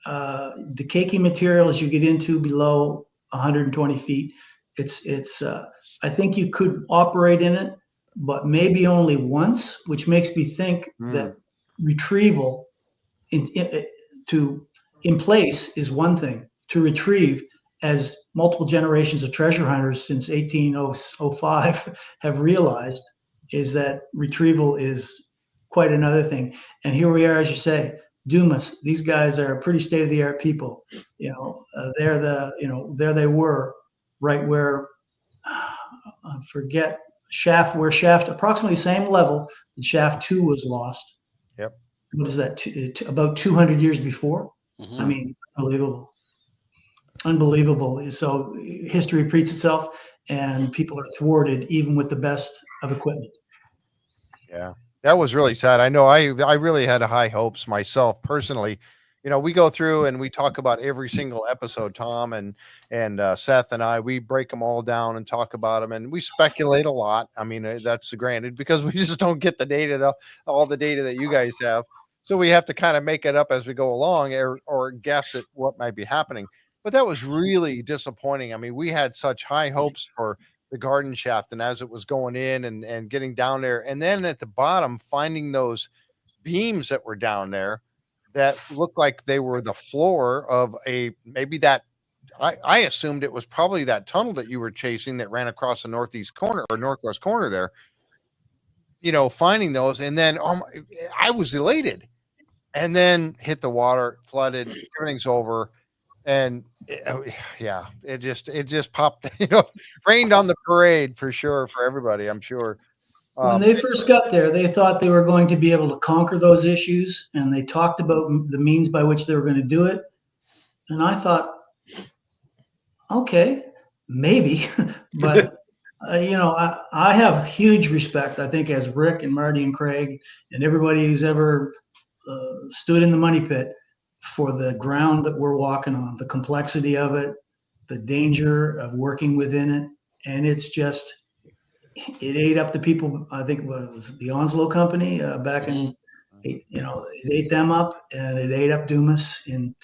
the cakey material as you get into below 120 feet, it's I think you could operate in it, but maybe only once, which makes me think that retrieval in place is one thing. To retrieve, as multiple generations of treasure hunters since 1805 have realized, is that retrieval is quite another thing. And here we are, as you say, Dumas. These guys are pretty state-of-the-art people. There they were, right where I forget shaft approximately same level that shaft 2 was lost. Yep. What is that? About 200 years before. Mhm. I mean, unbelievable. So history repeats itself, and people are thwarted even with the best of equipment. Yeah, that was really sad. I know I really had high hopes myself personally. We go through and we talk about every single episode, Tom and Seth and I, we break them all down and talk about them, and we speculate a lot. I mean, that's granted because we just don't get the data, all the data that you guys have. So we have to kind of make it up as we go along or guess at what might be happening. But that was really disappointing. I mean, we had such high hopes for the garden shaft, and as it was going in and getting down there, and then at the bottom finding those beams that were down there that looked like they were the floor of maybe that I assumed it was probably that tunnel that you were chasing that ran across the northeast corner or northwest corner there. Finding those, and then I was elated, and then hit the water, flooded, everything's over. And it just popped, rained on the parade for sure for everybody, I'm sure. When they first got there, they thought they were going to be able to conquer those issues, and they talked about the means by which they were going to do it. And I thought, okay, maybe, but I have huge respect, I think, as Rick and Marty and Craig and everybody who's ever stood in the money pit, for the ground that we're walking on, the complexity of it, the danger of working within it. And it ate up the people. I think it was the Onslow Company back in, it ate them up, and it ate up Dumas in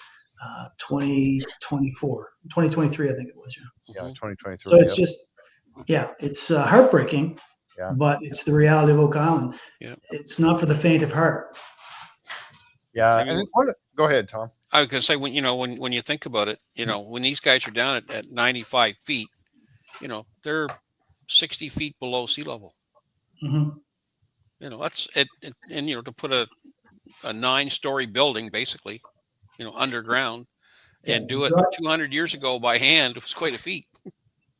2023, I think it was. Yeah, 2023. So it's just, it's heartbreaking, but it's the reality of Oak Island. Yeah. It's not for the faint of heart. Yeah. And go ahead, Tom. I was going to say, when you think about it, when these guys are down at 95 feet, they're 60 feet below sea level. Mm-hmm. That's it. And, to put a 9-story building, basically, underground, and do it 200 years ago by hand, it was quite a feat.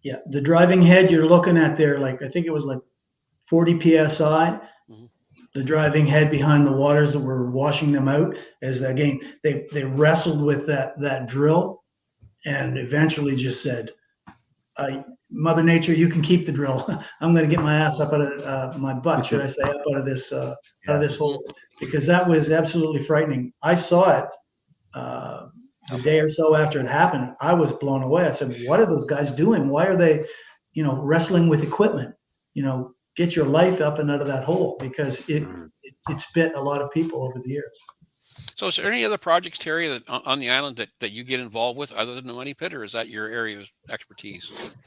Yeah. The driving head you're looking at there, I think it was 40 PSI. Mm-hmm. The driving head behind the waters that were washing them out, as again they wrestled with that drill, and eventually just said, "Mother Nature, you can keep the drill. I'm going to get my ass up out of my butt, should I say, up out of this hole," because that was absolutely frightening. I saw it the day or so after it happened. I was blown away. I said, "What are those guys doing? Why are they, wrestling with equipment? Get your life up and out of that hole," because it's bit a lot of people over the years. So is there any other projects, Terry, that on the island that you get involved with other than the money pit, or is that your area of expertise?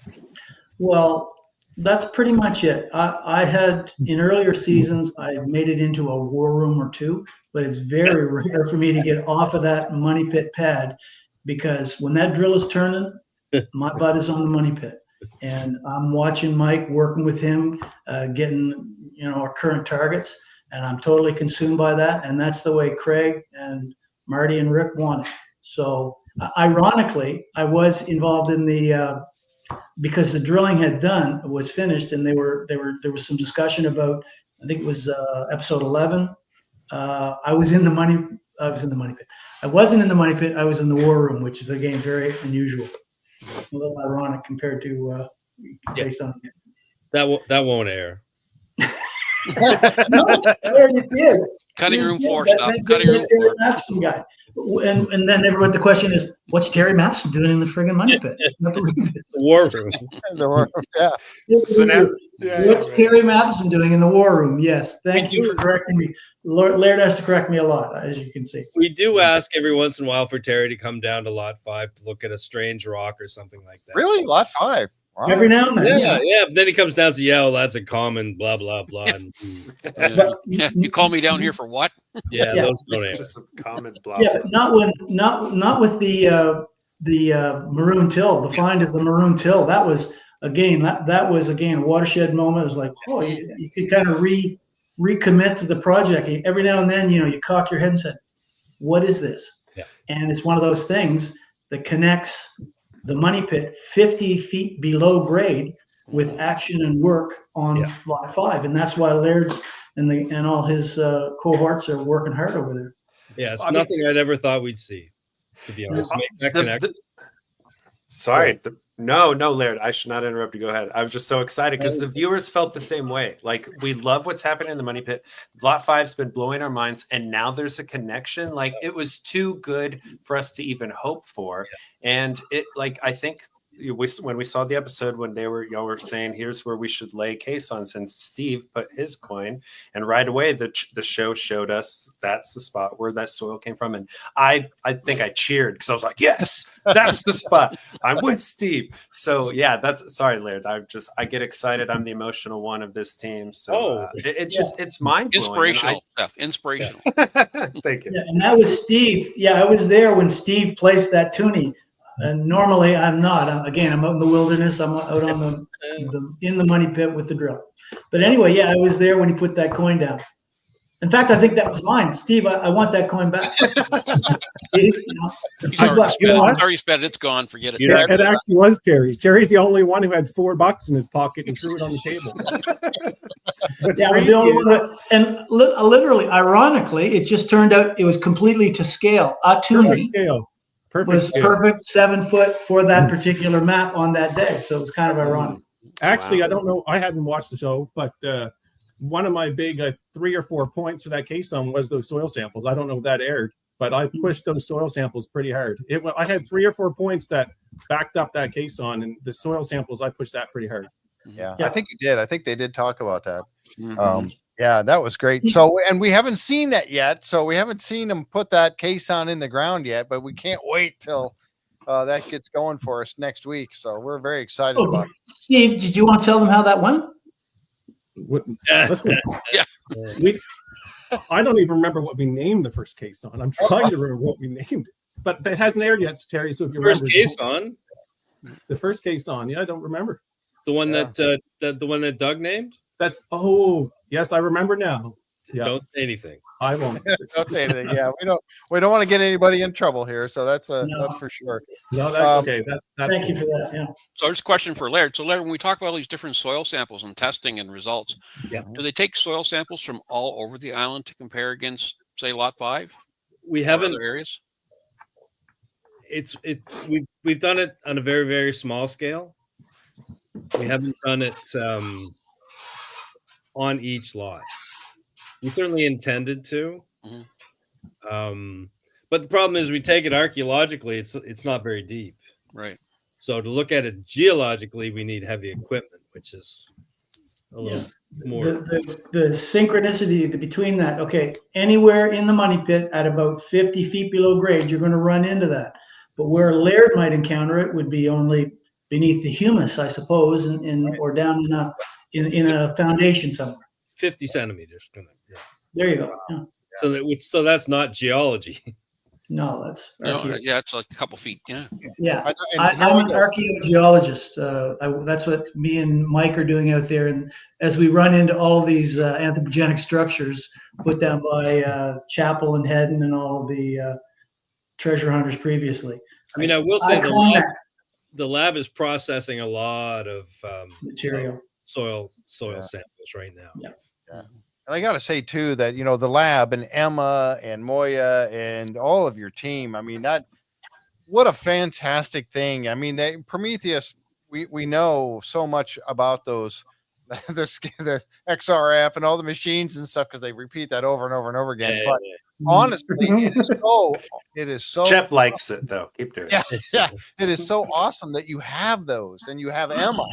Well, that's pretty much it. I had, in earlier seasons, I made it into a war room or two, but it's very rare for me to get off of that money pit pad, because when that drill is turning, my butt is on the money pit. And I'm watching Mike, working with him, getting, our current targets, and I'm totally consumed by that. And that's the way Craig and Marty and Rick want it. So ironically, I was involved in because the drilling was finished, and there was some discussion about, I think it was episode 11. I was in the money I was in the money pit. I wasn't in the money pit. I was in the war room, which is again very unusual, a little ironic compared to based on. That won't air. No, you did. Cutting You room did. floor That- stuff. that Cutting room Terry floor. Matheson guy. And then everyone, the question is, what's Terry Matheson doing in the friggin' money pit? I can't believe this. The war room. Yeah. So now, What's Terry Matheson doing in the war room? Yes, thank you for correcting me. Laird has to correct me a lot, as you can see. We do ask every once in a while for Terry to come down to lot 5 to look at a strange rock or something like that. Really? Lot 5. Wow. Every now and then. Yeah. But then he comes down and says, "Yeah, well, that's a common blah blah blah." And, But, Yeah, you call me down here for what? yeah, Yeah. those don't air. Just some comment blah. yeah, but not with the maroon till, the find of the maroon till. That was again a watershed moment. It was like, oh, you could kind of recommit to the project. Every now and then, you cock your head and say, what is this? Yeah. And it's one of those things that connects the money pit 50 feet below grade with action and work on lot 5. And that's why Laird's and all his cohorts are working hard over there. Yeah, it's nothing I'd ever thought we'd see, to be honest. Make that connection. Sorry. No, Laird, I should not interrupt you. Go ahead. I was just so excited because the viewers felt the same way. Like, we love what's happening in the money pit. Lot 5's been blowing our minds, and now there's a connection. Like, it was too good for us to even hope for. And it, like, I think when we saw the episode when y'all were saying here's where we should lay Caisson, since Steve put his coin, and right away the show showed us that's the spot where that soil came from, and I think I cheered because I was like, yes, that's the spot. I'm with Steve. So yeah, sorry, Laird. I get excited. I'm the emotional one of this team. So it's mind blowing. Inspirational, Seth. Inspirational. Thank you. Yeah, and that was Steve. Yeah, I was there when Steve placed that toonie. And normally I'm not. I'm out in the wilderness. I'm out on in the money pit with the drill. But anyway, yeah, I was there when he put that coin down. In fact, I think that was mine. Steve, I want that coin back. Steve, He's already spent it. It's gone. Forget it. Yeah, it actually was Terry's. Terry's the only one who had $4 in his pocket and threw it on the table. Yeah, I was the only one. And literally, ironically, it just turned out it was completely to scale. A toonie was perfect 7 foot for that particular map on that day. So it was kind of ironic. Actually, I don't know. I hadn't watched the show, but one of my big 3 or 4 points for that Caisson was those soil samples. I don't know if that aired, but I pushed those soil samples pretty hard. I had 3 or 4 points that backed up that Caisson, and the soil samples, I pushed that pretty hard. Yeah, I think you did. I think they did talk about that. Yeah, that was great. So, and we haven't seen that yet. So we haven't seen them put that Caisson in the ground yet, but we can't wait till that gets going for us next week. So we're very excited about it. Steve, did you want to tell them how that went? Listen, I don't even remember what we named the first Caisson. I'm trying to remember what we named it, but it hasn't aired yet, Terry. So if you remember the first Caisson, I don't remember the one that Doug named. Yes, I remember now. Yeah. Don't say anything. I won't. Don't say anything. Yeah, we don't want to get anybody in trouble here. So that's for sure. No, that's okay. That's thank you for that. Yeah. So there's a question for Laird. So Laird, when we talk about all these different soil samples and testing and results, do they take soil samples from all over the island to compare against, say, Lot 5? We haven't other areas. We've done it on a very, very small scale. We haven't done it on each lot. We certainly intended to, but the problem is we take it archaeologically. It's not very deep, right? So to look at it geologically, we need heavy equipment, which is a little more. The synchronicity between that. Okay, anywhere in the money pit at about 50 feet below grade, you're going to run into that. But where Laird might encounter it would be only beneath the humus, I suppose, or down in a foundation somewhere. 50 centimeters. There you go. Yeah. So that's not geology. No, that's it's like a couple feet. Yeah. I'm an archaeogeologist. That's what me and Mike are doing out there. And as we run into all of these anthropogenic structures put down by Chapel and Hedden and all of the treasure hunters previously. I mean, I will say the lab is processing a lot of material, soil samples right now. Yeah. And I got to say too that the lab and Emma and Moya and all of your team. I mean, what a fantastic thing. I mean, Prometheus. We know so much about those the XRF and all the machines and stuff because they repeat that over and over and over again. But honestly, it is so. Jeff likes it though. Keep doing it. Yeah, it is so awesome that you have those and you have Emma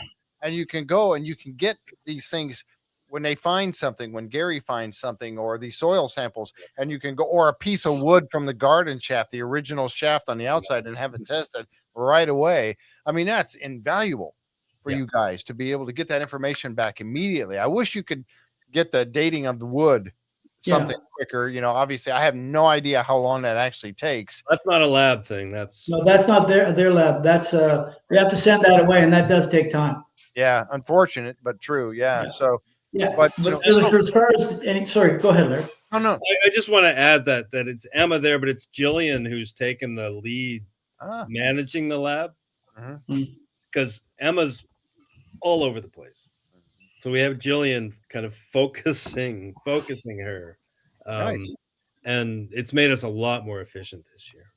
and you can go and you can get these things when they find something, when Gary finds something, or these soil samples, and you can go, or a piece of wood from the garden shaft, the original shaft on the outside, and have it tested right away. I mean, that's invaluable for you guys to be able to get that information back immediately. I wish you could get the dating of the wood something quicker. Obviously, I have no idea how long that actually takes. That's not a lab thing. That's not their lab. That's we have to send that away, and that does take time. Yeah, unfortunate, but true. Yeah. So. Yeah, but as far as any, sorry, go ahead, Laird. No. I just want to add that it's Emma there, but it's Jillian who's taken the lead managing the lab, because Emma's all over the place. So we have Jillian kind of focusing her, nice. And it's made us a lot more efficient this year.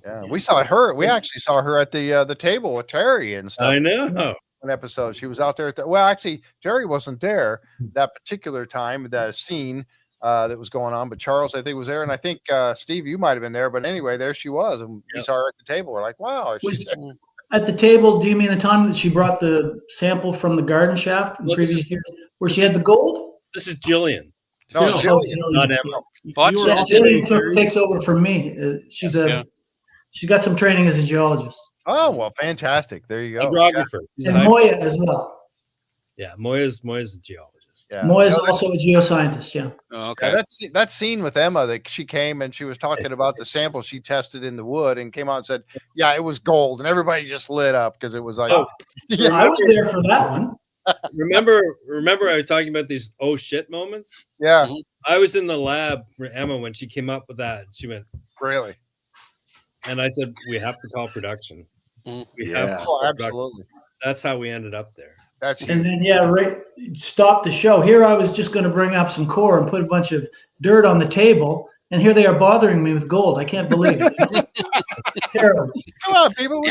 Yeah, we saw her. We actually saw her at the table with Terry and stuff. I know. An episode, she was out there. Well, actually, Terry wasn't there that particular time. That scene that was going on, but Charles, I think, was there, and I think Steve, you might have been there. But anyway, there she was, and we saw her at the table. We're like, wow. At the table, do you mean the time that she brought the sample from the garden shaft in previous years, where she had the gold? This is Jillian. No, Jillian, not Emma. Jillian takes over from me. She's got some training as a geologist. Oh, well, fantastic. There you go. Hydrographer. Yeah. And Moya as well. Yeah, Moya's a geologist. Yeah. Moya's also a geoscientist, yeah. Oh, okay. Yeah, that scene with Emma, that she came and she was talking about the sample she tested in the wood and came out and said, yeah, it was gold. And everybody just lit up because it was like, yeah, I was there for that one. Remember I was talking about these oh shit moments? Yeah. I was in the lab for Emma when she came up with that. She went, really? And I said, we have to call production. We have to. Oh, absolutely. That's how we ended up there. And then stop the show. Here I was just going to bring up some core and put a bunch of dirt on the table, and here they are bothering me with gold. I can't believe it. Terrible. Come on, people.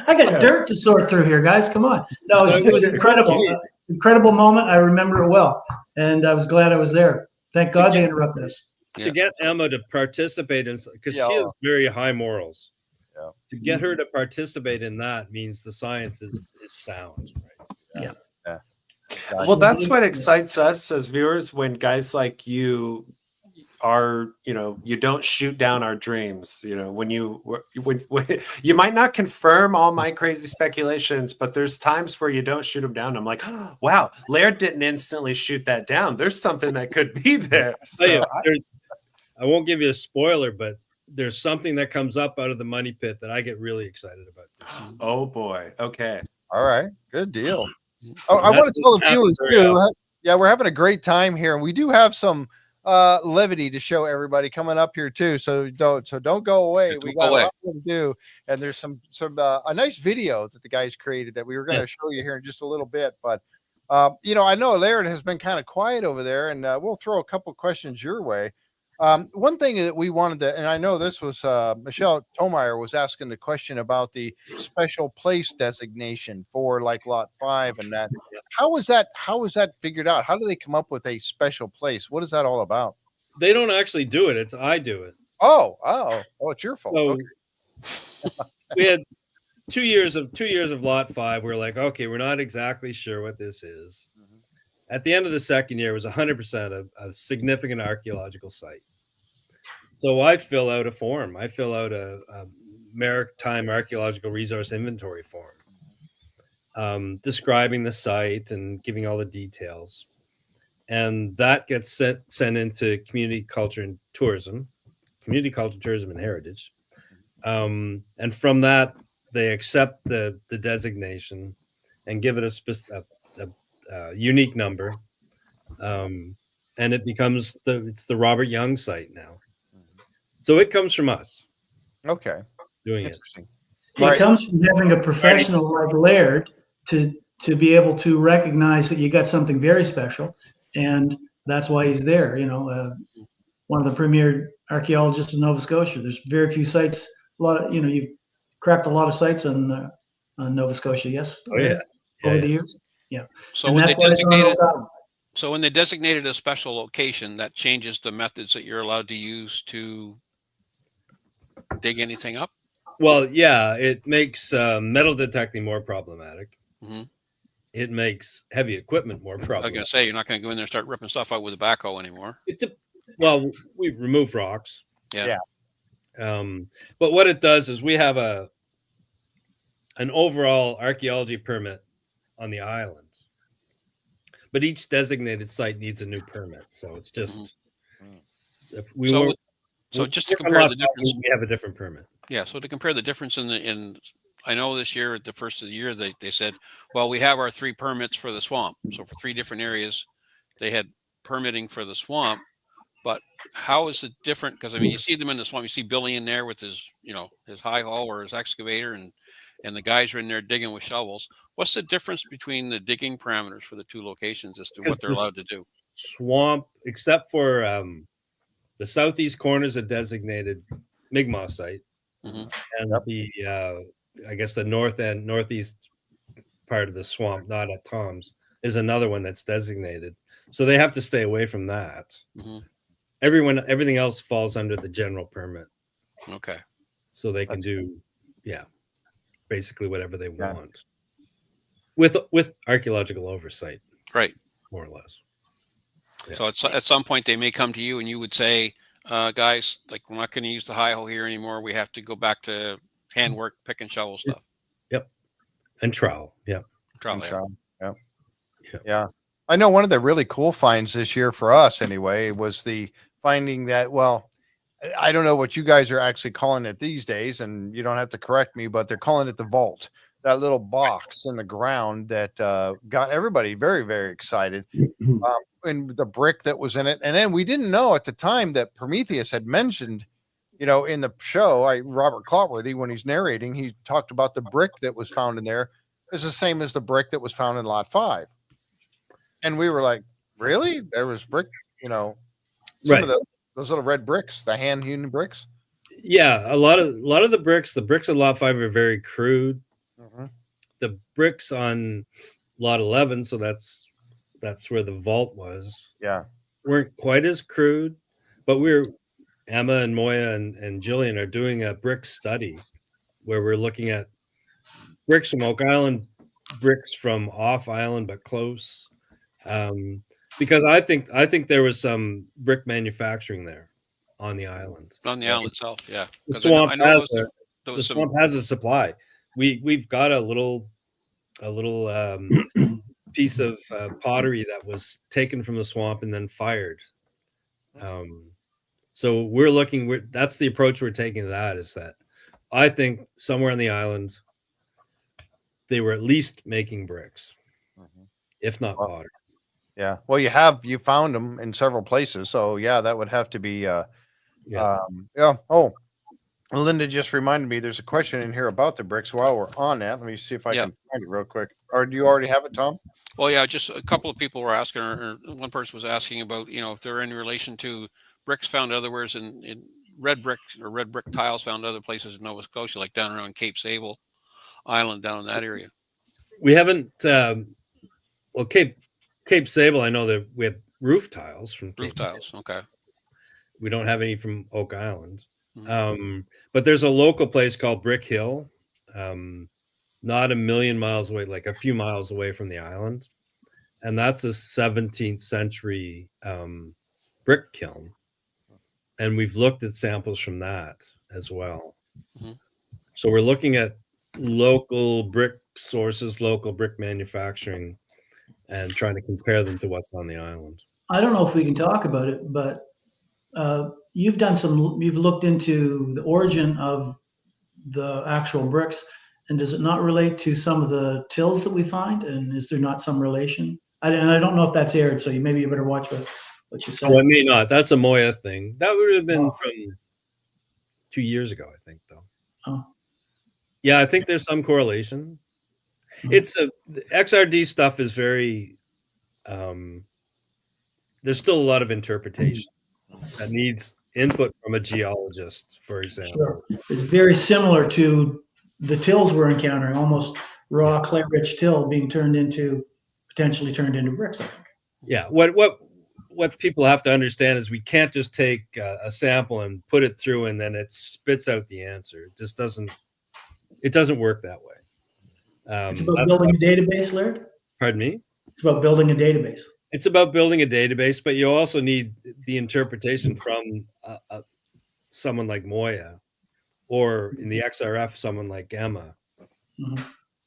I got dirt to sort through here, guys. Come on. No, it was incredible. Incredible moment. I remember it well, and I was glad I was there. Thank God they interrupted us. To get Emma to participate in, because she has very high morals. Yeah. To get her to participate in that means the science is sound. Right? Yeah. Well, that's what excites us as viewers, when guys like you are, you don't shoot down our dreams. When you might not confirm all my crazy speculations, but there's times where you don't shoot them down. I'm like, oh, wow, Laird didn't instantly shoot that down. There's something that could be there. So I won't give you a spoiler, but there's something that comes up out of the money pit that I get really excited about. Oh boy. Okay. All right. Good deal. Oh, I want to tell the viewers too. Yeah, we're having a great time here, and we do have some levity to show everybody coming up here too. So don't go away. We got a lot to do, and there's some a nice video that the guys created that we were going to show you here in just a little bit. But I know Laird has been kind of quiet over there, and we'll throw a couple questions your way. One thing that we wanted to, and I know this was Michelle Tomeyer was asking the question about the special place designation for like lot 5 and that. How is that figured out? How do they come up with a special place? What is that all about? They don't actually do it. I do it. Oh, it's your fault. So okay. We had 2 years of lot 5. We're like, okay, we're not exactly sure what this is. At the end of the second year, it was 100% a significant archaeological site. So I fill out a form. I fill out a maritime archaeological resource inventory form, describing the site and giving all the details. And that gets sent into community culture and tourism and heritage. And from that, they accept the designation and give it a unique number, and it becomes it's the Robert Young site now. So it comes from us. Okay, doing it. It comes from having a professional like Laird to be able to recognize that you got something very special, and That's why he's there. One of the premier archaeologists in Nova Scotia. There's very few sites. A lot of you've cracked a lot of sites on Nova Scotia. Yes, Oh yeah. Over the years. Yeah. So And when they that's why it's on designated, Oak Island. so when they designated a special location, that changes the methods that you're allowed to use to dig anything up. Well, yeah, it makes metal detecting more problematic. Mm-hmm. It makes heavy equipment more I was problematic. going to say, you're not going to go in there and start ripping stuff out with a backhoe anymore. Well, we remove rocks. Yeah. But what it does is we have an overall archaeology permit on the islands, but each designated site needs a new permit. So it's just if we just to compare the difference, we have a different permit. Yeah. So to compare the difference in I know this year at the first of the year they said, well, we have our 3 permits for the swamp. So for 3 different areas, they had permitting for the swamp. But how is it different? Because I mean, you see them in the swamp. You see Billy in there with his high haul or his excavator, and the guys are in there digging with shovels. What's the difference between the digging parameters for the 2 locations as to what they're allowed to do? Swamp, except for the southeast corner is a designated Mi'kmaq site, and the I guess the north and northeast part of the swamp, not at Tom's, is another one that's designated. So they have to stay away from that. Mm-hmm. Everything else falls under the general permit. Okay. So they can do, basically whatever they want with archaeological oversight, right? More or less. Yeah. So at some point they may come to you and you would say, guys, like we're not going to use the high hole here anymore. We have to go back to handwork, pick and shovel stuff. Yep. And trowel. Yeah. Trowel. Yeah. I know one of the really cool finds this year for us anyway was the finding that, well, I don't know what you guys are actually calling it these days, and you don't have to correct me, but they're calling it the vault, that little box in the ground that got everybody very, very excited. And the brick that was in it. And then we didn't know at the time that Prometheus had mentioned, in the show, Robert Clotworthy, when he's narrating, he talked about the brick that was found in there is the same as the brick that was found in Lot 5. And we were like, really? There was brick, some of those little red bricks, the hand-hewn bricks. Yeah, a lot of the bricks on Lot 5 are very crude. Mm-hmm. The bricks on Lot 11, so that's where the vault was. Yeah, weren't quite as crude, but Emma and Moya and Jillian are doing a brick study where we're looking at bricks from Oak Island, bricks from off island but close. Because I think there was some brick manufacturing there on the island. On the island itself, yeah. The swamp has a supply. We've got a little piece of pottery that was taken from the swamp and then fired. So that's the approach we're taking to that, is that I think somewhere on the island they were at least making bricks, if not pottery. Yeah. Well, you found them in several places. So yeah, that would have to be, Oh, Linda just reminded me there's a question in here about the bricks. While we're on that, let me see if I can find it real quick. Or do you already have it, Tom? Well, yeah, just a couple of people were asking, or one person was asking about, if they're in relation to bricks found otherwhere in red brick or red brick tiles found other places in Nova Scotia, like down around Cape Sable Island, down in that area. We haven't, Cape Sable, I know that we have roof tiles from Cape tiles. Sable. Okay. We don't have any from Oak Island. But there's a local place called Brick Hill, not a million miles away, like a few miles away from the island. And that's a 17th century brick kiln. And we've looked at samples from that as well. So we're looking at local brick sources, local brick manufacturing, and trying to compare them to what's on the island. I don't know if we can talk about it, but you've looked into the origin of the actual bricks, and does it not relate to some of the tills that we find? And is there not some relation? I don't know if that's aired, so maybe you better watch what you say. Oh, it may not. That's a Moya thing. That would have been from 2 years ago, I think, though. Oh. Yeah, I think there's some correlation. The XRD stuff is very, there's still a lot of interpretation that needs input from a geologist, for example. Sure. It's very similar to the tills we're encountering, almost raw clay-rich till being potentially turned into bricks, I think. Yeah. What people have to understand is we can't just take a sample and put it through and then it spits out the answer. It just doesn't work that way. It's about building a database, Laird? Pardon me? It's about building a database. It's about building a database, but you also need the interpretation from someone like Moya, or in the XRF, someone like Emma,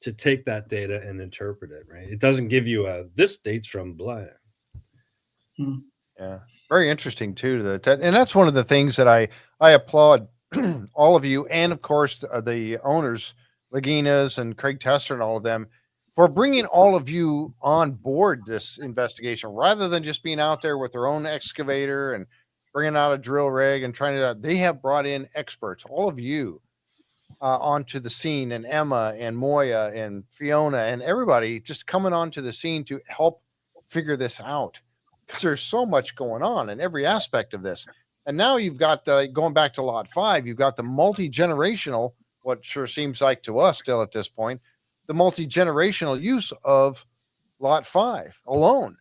to take that data and interpret it, right? It doesn't give you this date's from blah. Yeah, very interesting too. And that's one of the things that I applaud all of you, and of course the owners, Lagina's and Craig Tester and all of them, for bringing all of you on board this investigation, rather than just being out there with their own excavator and bringing out a drill rig and trying to. They have brought in experts, all of you, onto the scene, and Emma and Moya and Fiona and everybody just coming onto the scene to help figure this out. Because there's so much going on in every aspect of this. And now you've got going back to lot 5, you've got the multi-generational, what sure seems like to us still at this point, the multi-generational use of lot 5 alone.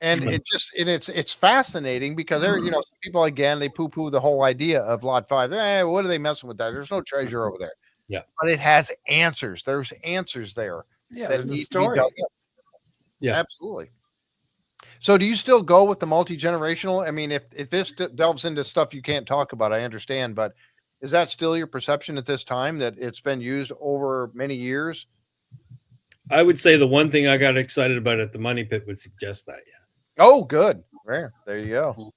And it's fascinating because there, some people, again, they poo-poo the whole idea of lot 5. What are they messing with that? There's no treasure over there. Yeah. But it has answers. There's answers there. Yeah, that there's a need to be story. dug up. Yeah. Absolutely. So do you still go with the multi-generational? I mean, if this delves into stuff you can't talk about, I understand, but is that still your perception at this time, that it's been used over many years? I would say the one thing I got excited about at the Money Pit would suggest that, yeah. Oh, good. There you go.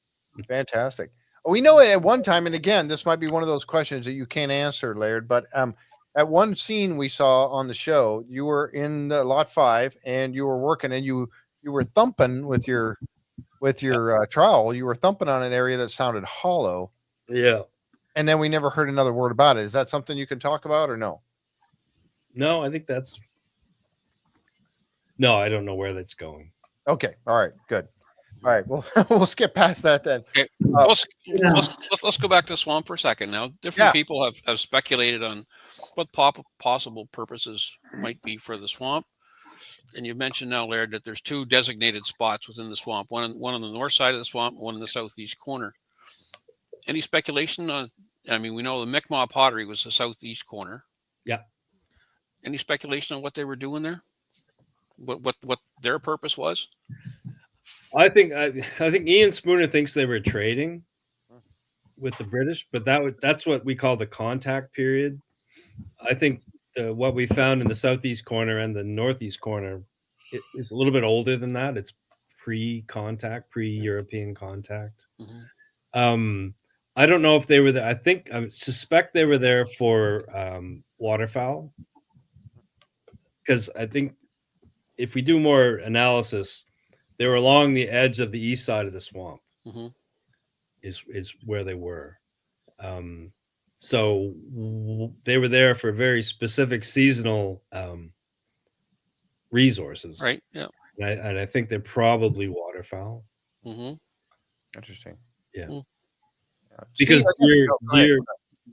Fantastic. We know at one time, and again, this might be one of those questions that you can't answer, Laird, but at one scene we saw on the show, you were in lot 5 and you were working, and you were thumping with your trowel. You were thumping on an area that sounded hollow. Yeah. And then we never heard another word about it. Is that something you can talk about or no? No, I think no, I don't know where that's going. Okay. All right. Good. All right. Well, we'll skip past that then. Okay. Let's go back to the swamp for a second. Now, different people have speculated on what possible purposes might be for the swamp. And you mentioned now, Laird, that there's 2 designated spots within the swamp, one on the north side of the swamp, one in the southeast corner. Any speculation on? I mean, we know the Mi'kmaq pottery was the southeast corner. Yeah. Any speculation on what they were doing there? What their purpose was? I think Ian Spooner thinks they were trading with the British, but that's what we call the contact period. I think what we found in the southeast corner and the northeast corner is a little bit older than that. It's pre-contact, pre-European contact. Mm-hmm. I don't know if they were there. I suspect they were there for waterfowl, because I think if we do more analysis, they were along the edge of the east side of the swamp. Mm-hmm. Is where they were. So they were there for very specific seasonal resources. Right. Yeah. And I think they're probably waterfowl. Mm-hmm. Interesting. Yeah. Mm. Because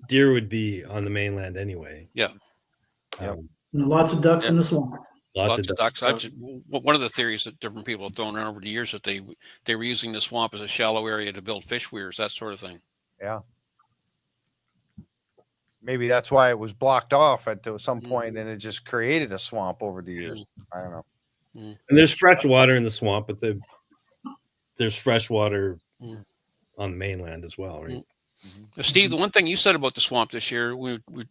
deer would be on the mainland anyway. Yeah. Lots of ducks in the swamp. Lots of ducks. One of the theories that different people have thrown around over the years, that they were using the swamp as a shallow area to build fish weirs, that sort of thing. Yeah. Maybe that's why it was blocked off at some point, and it just created a swamp over the years. I don't know. And there's fresh water in the swamp, but there's fresh water on the mainland as well, right? Steve, the one thing you said about the swamp this year,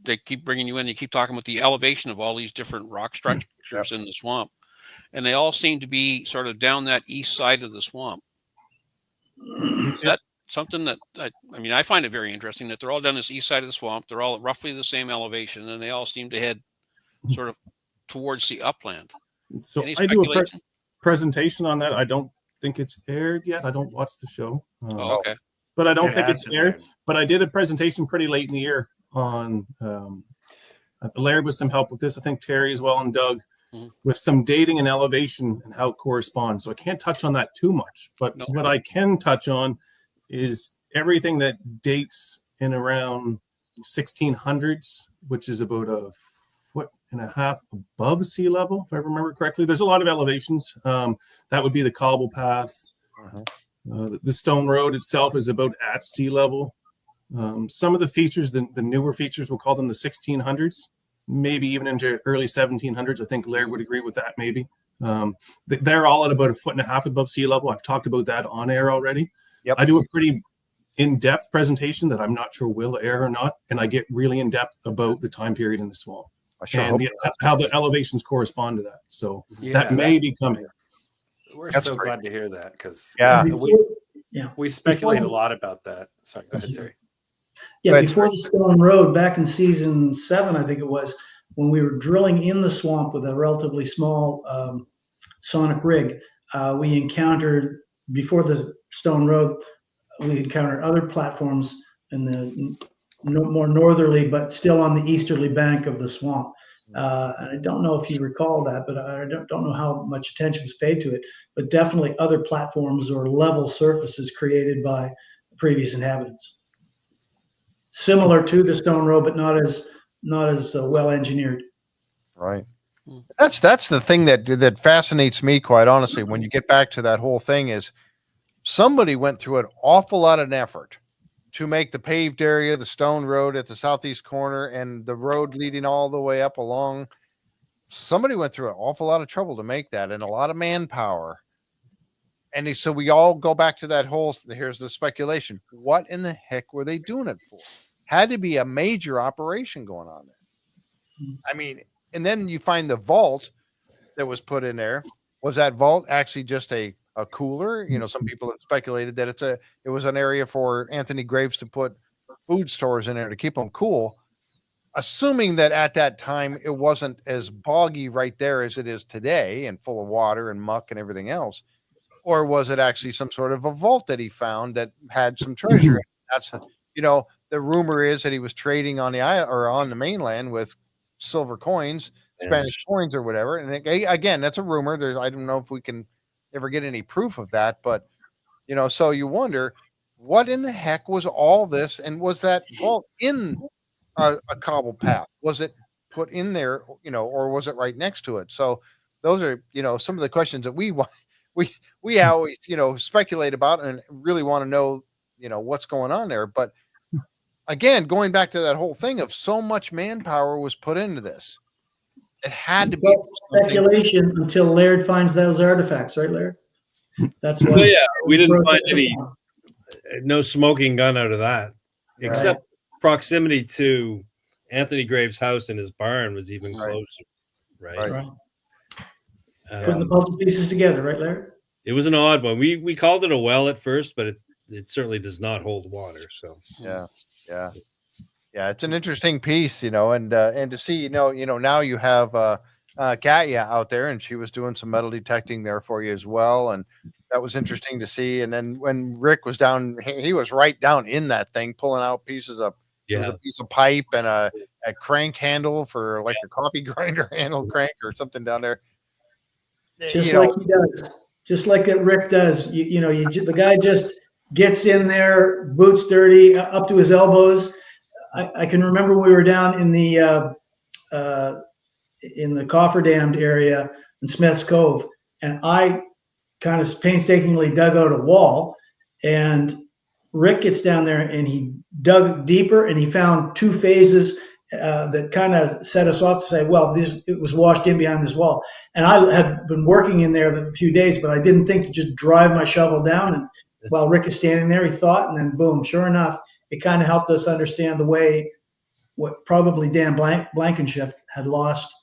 they keep bringing you in, you keep talking about the elevation of all these different rock structures in the swamp, and they all seem to be sort of down that east side of the swamp. Is that something that I find it very interesting that they're all down this east side of the swamp? They're all at roughly the same elevation, and they all seem to head sort of towards the upland. So Any I do a speculation? presentation on that. I don't think it's aired yet. I don't watch the show. Okay. But I don't It think it's hasn't aired. aired. But I did a presentation pretty late in the year on Laird with some help with this. I think Terry as well and Doug. with some dating and elevation and how it corresponds. So I can't touch on that too much, but No. what I can touch on is everything that dates in around 1600s, which is about a foot and a half above sea level, if I remember correctly. There's a lot of elevations. That would be the cobble path. The stone road itself is about at sea level. Some of the features, the newer features, we'll call them the 1600s, maybe even into early 1700s. I think Laird would agree with that, maybe. They're all at about a foot and a half above sea level. I've talked about that on air already. Yep. I do a pretty in-depth presentation that I'm not sure will air or not, and I get really in-depth about the time period in the swamp and how the elevations correspond to that. So that may be coming. We're That's so great. glad to hear that, because we speculate a lot about that. Sorry, go ahead, Terry. Yeah, before the Stone Road, back in season 7, I think it was, when we were drilling in the swamp with a relatively small sonic rig, we encountered, before the Stone Road, we encountered other platforms in the more northerly, but still on the easterly bank of the swamp. And I don't know if you recall that, but I don't know how much attention was paid to it, but definitely other platforms or level surfaces created by previous inhabitants. Similar to the Stone Road, but not as well engineered. Right. That's the thing that fascinates me, quite honestly, when you get back to that whole thing, is somebody went through an awful lot of effort to make the paved area, the stone road at the southeast corner, and the road leading all the way up along. Somebody went through an awful lot of trouble to make that, and a lot of manpower. And so we all go back to that whole, here's the speculation. What in the heck were they doing it for? Had to be a major operation going on there. I mean, and then you find the vault that was put in there. Was that vault actually just a cooler? You know, some people have speculated that it was an area for Anthony Graves to put food stores in there to keep them cool, assuming that at that time it wasn't as boggy right there as it is today and full of water and muck and everything else. Or was it actually some sort of a vault that he found that had some treasure? That's, you know, the rumor is that he was trading on the island or on the mainland with silver coins, Spanish coins or whatever. And again, that's a rumor. I don't know if we can ever get any proof of that, but you know, so you wonder what in the heck was all this, and was that vault in a cobble path? Was it put in there, you know, or was it right next to it? So those are, you know, some of the questions that we always, you know, speculate about and really want to know, you know, what's going on there. But again, going back to that whole thing of so much manpower was put into this. It had to be speculation until Laird finds those artifacts, right, Laird? That's why. So yeah, we didn't find no smoking gun out of that, except proximity to Anthony Graves' house and his barn was even closer. Right. Putting the puzzle pieces together, right, Laird? It was an odd one. We called it a well at first, but it certainly does not hold water. So yeah, it's an interesting piece, you know, and to see, you know, now you have Katya out there, and she was doing some metal detecting there for you as well, and that was interesting to see. And then when Rick was down, he was right down in that thing, pulling out pieces of there was a piece of pipe and a crank handle for like a coffee grinder handle crank or something down there. Just like he does, just like Rick does. The guy just gets in there, boots dirty, up to his elbows. I can remember we were down in the cofferdammed area in Smith's Cove, and I kind of painstakingly dug out a wall, and Rick gets down there and he dug deeper and he found two phases that kind of set us off to say, well, it was washed in behind this wall. And I had been working in there a few days, but I didn't think to just drive my shovel down. And while Rick is standing there, he thought, and then boom, sure enough, it kind of helped us understand the way what probably Dan Blankenship had lost.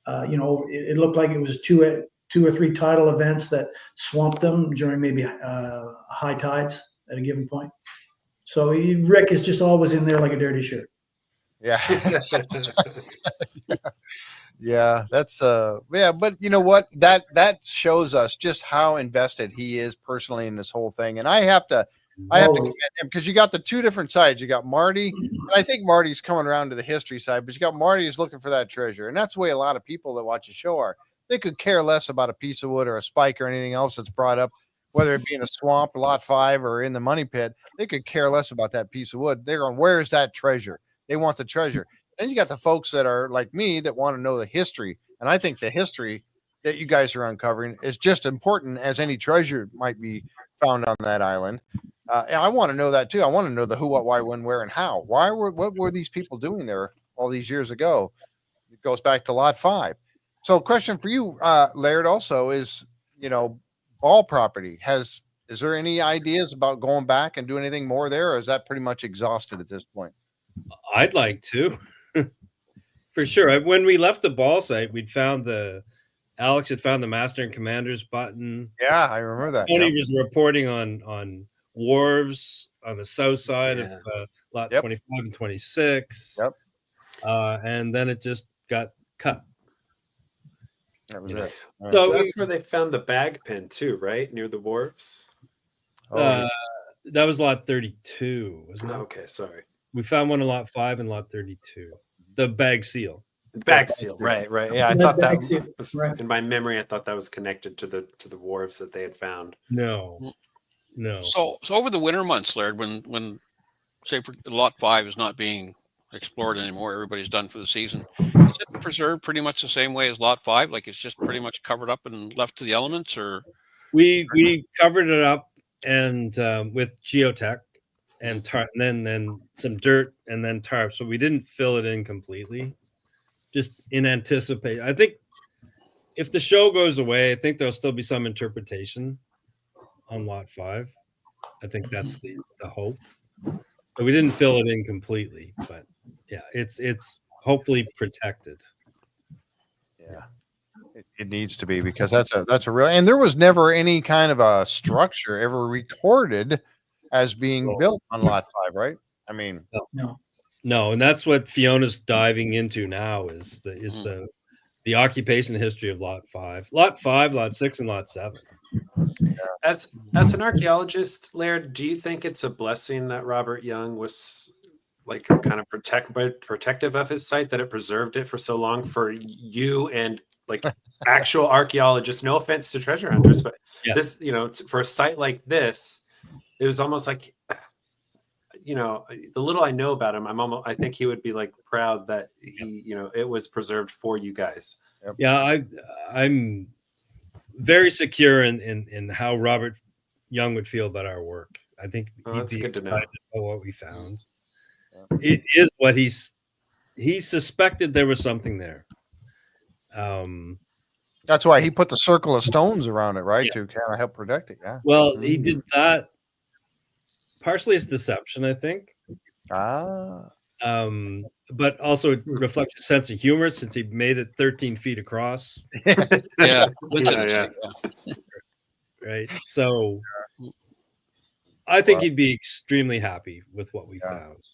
It looked like it was two or three tidal events that swamped them during maybe high tides at a given point. So Rick is just always in there like a dirty shirt. Yeah. Yeah, that's but you know what? That shows us just how invested he is personally in this whole thing. And I have to commend him, because you got the two different sides. You got Marty, and I think Marty's coming around to the history side, but you got Marty who's looking for that treasure. And that's the way a lot of people that watch the show are. They could care less about a piece of wood or a spike or anything else that's brought up, whether it be in a swamp, lot 5, or in the money pit. They could care less about that piece of wood. They're going, where's that treasure? They want the treasure. Then you got the folks that are like me that want to know the history. And I think the history that you guys are uncovering is just important as any treasure might be found on that island. And I want to know that too. I want to know the who, what, why, when, where, and how. What were these people doing there all these years ago? It goes back to lot 5. So question for you, Laird, also is, ball property. Is there any ideas about going back and doing anything more there, or is that pretty much exhausted at this point? I'd like to. For sure. When we left the ball site, Alex had found the master and commander's button. Yeah, I remember that. Tony was reporting on wharves on the south side of lot 25 and 26. Yep. And then it just got cut. That was it. Right. So that's where they found the bag pin too, right? Near the wharves. That was lot 32, wasn't it? Okay, sorry. We found one in lot 5 and lot 32. The bag seal. Bag seal, right. Yeah, I thought that was right. in my memory. I thought that was connected to the wharves that they had found. No. So over the winter months, Laird, when say for lot 5 is not being explored anymore, everybody's done for the season. Is it preserved pretty much the same way as lot 5? Like it's just pretty much covered up and left to the elements, or we covered it up and with geotech and tarp, and then some dirt and then tarp. So we didn't fill it in completely, just in anticipation. I think if the show goes away, I think there'll still be some interpretation on lot 5. I think that's the hope. But we didn't fill it in completely, but yeah, it's hopefully protected. Yeah, it needs to be, because that's a real, and there was never any kind of a structure ever recorded as being built on lot 5, right? I mean, no, and that's what Fiona's diving into now is the occupation history of lot 5, lot 6, and lot 7. As an archaeologist, Laird, do you think it's a blessing that Robert Young was like kind of protective of his site, that it preserved it for so long for you and like actual archaeologists? No offense to treasure hunters, but this, for a site like this, it was almost like, the little I know about him, I think he would be like proud that he, it was preserved for you guys. Yeah, I'm very secure in how Robert Young would feel about our work. I think he'd be excited about what we found. It is what he suspected there was something there. That's why he put the circle of stones around it, right? To kind of help protect it. Yeah. Well, he did that partially as deception, I think. But also it reflects a sense of humor, since he made it 13 feet across. Yeah. Right. So I think he'd be extremely happy with what we found.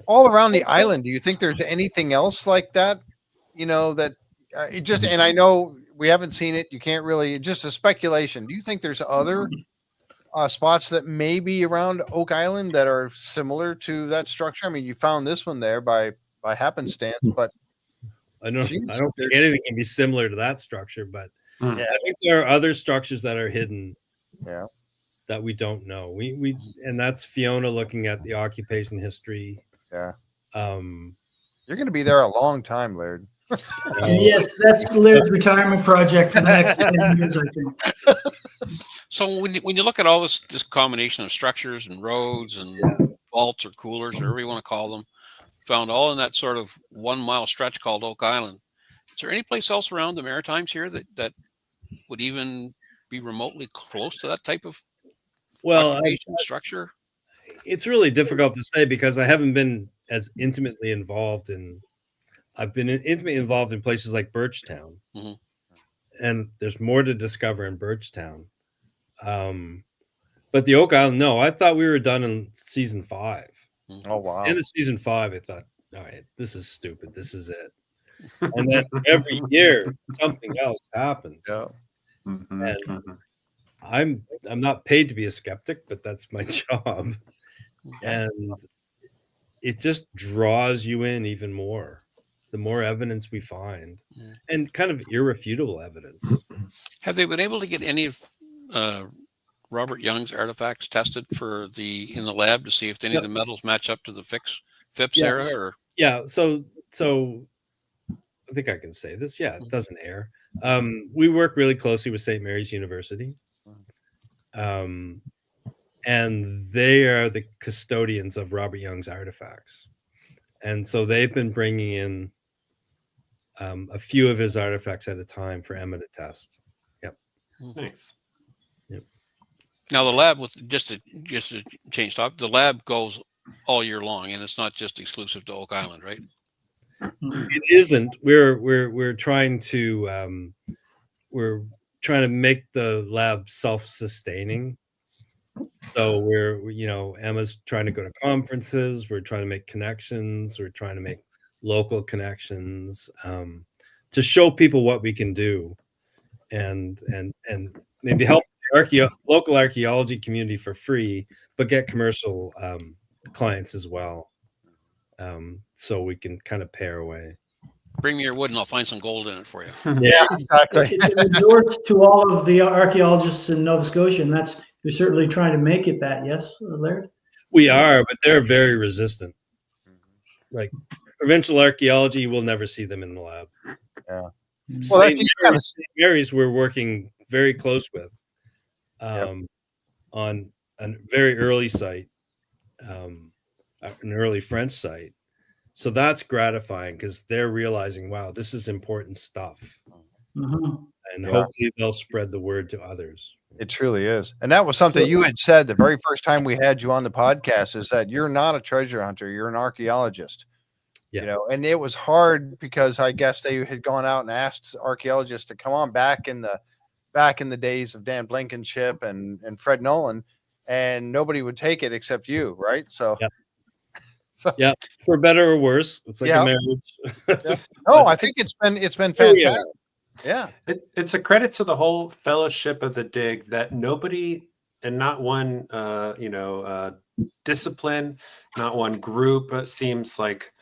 All around the island, do you think there's anything else like that? That it just, and I know we haven't seen it. You can't really, just a speculation. Do you think there's other spots that may be around Oak Island that are similar to that structure? I mean, you found this one there by happenstance, but I don't think anything can be similar to that structure, but I think there are other structures that are hidden. Yeah. That we don't know. We and that's Fiona looking at the occupation history. Yeah. You're going to be there a long time, Laird. Yes, that's Laird's retirement project for the next 10 years, I think. So when you look at all this combination of structures and roads and vaults or coolers, or whatever you want to call them, found all in that sort of 1 mile stretch called Oak Island. Is there any place else around the Maritimes here that would even be remotely close to that type of structure? It's really difficult to say, because I haven't been as intimately involved I've been intimately involved in places like Birchtown, and there's more to discover in Birchtown. But the Oak Island, no, I thought we were done in season 5. Oh, wow. In season 5, I thought, all right, this is stupid. This is it. And then every year something else happens. Yeah. And I'm not paid to be a skeptic, but that's my job. And it just draws you in even more. the more evidence we find, Yeah. and kind of irrefutable evidence. Have they been able to get any of Robert Young's artifacts tested in the lab to see if any of the metals match up to the Phipps era? Or Yeah, so I think I can say this. Yeah, it doesn't air. We work really closely with St. Mary's University, and they are the custodians of Robert Young's artifacts, and so they've been bringing in a few of his artifacts at a time for Emma to test. Yep. Nice. Yep. Now the lab, just to change topic, the lab goes all year long, and it's not just exclusive to Oak Island, right? It isn't. We're trying to make the lab self-sustaining. So Emma's trying to go to conferences. We're trying to make connections. We're trying to make local connections to show people what we can do, and maybe help the local archaeology community for free, but get commercial clients as well. So we can kind of pair away. Bring me your wood and I'll find some gold in it for you. Yeah, exactly. It's a resort to all of the archaeologists in Nova Scotia, and you're certainly trying to make it that. Yes, Laird? We are, but they're very resistant. Like provincial archaeology, you will never see them in the lab. Yeah. Well, St. Mary's we're working very close with on a very early site, an early French site. So that's gratifying because they're realizing, wow, this is important stuff. Mm-hmm. And hopefully they'll spread the word to others. It truly is. And that was something you had said the very first time we had you on the podcast, is that you're not a treasure hunter, you're an archaeologist. Yeah. And it was hard because I guess they had gone out and asked archaeologists to come on back in the days of Dan Blankenship and Fred Nolan, and nobody would take it except you, right? So yeah, for better or worse, it's like a marriage. No, I think it's been fantastic. Yeah. It's a credit to the whole fellowship of the dig that nobody, and not one discipline, not one group seems like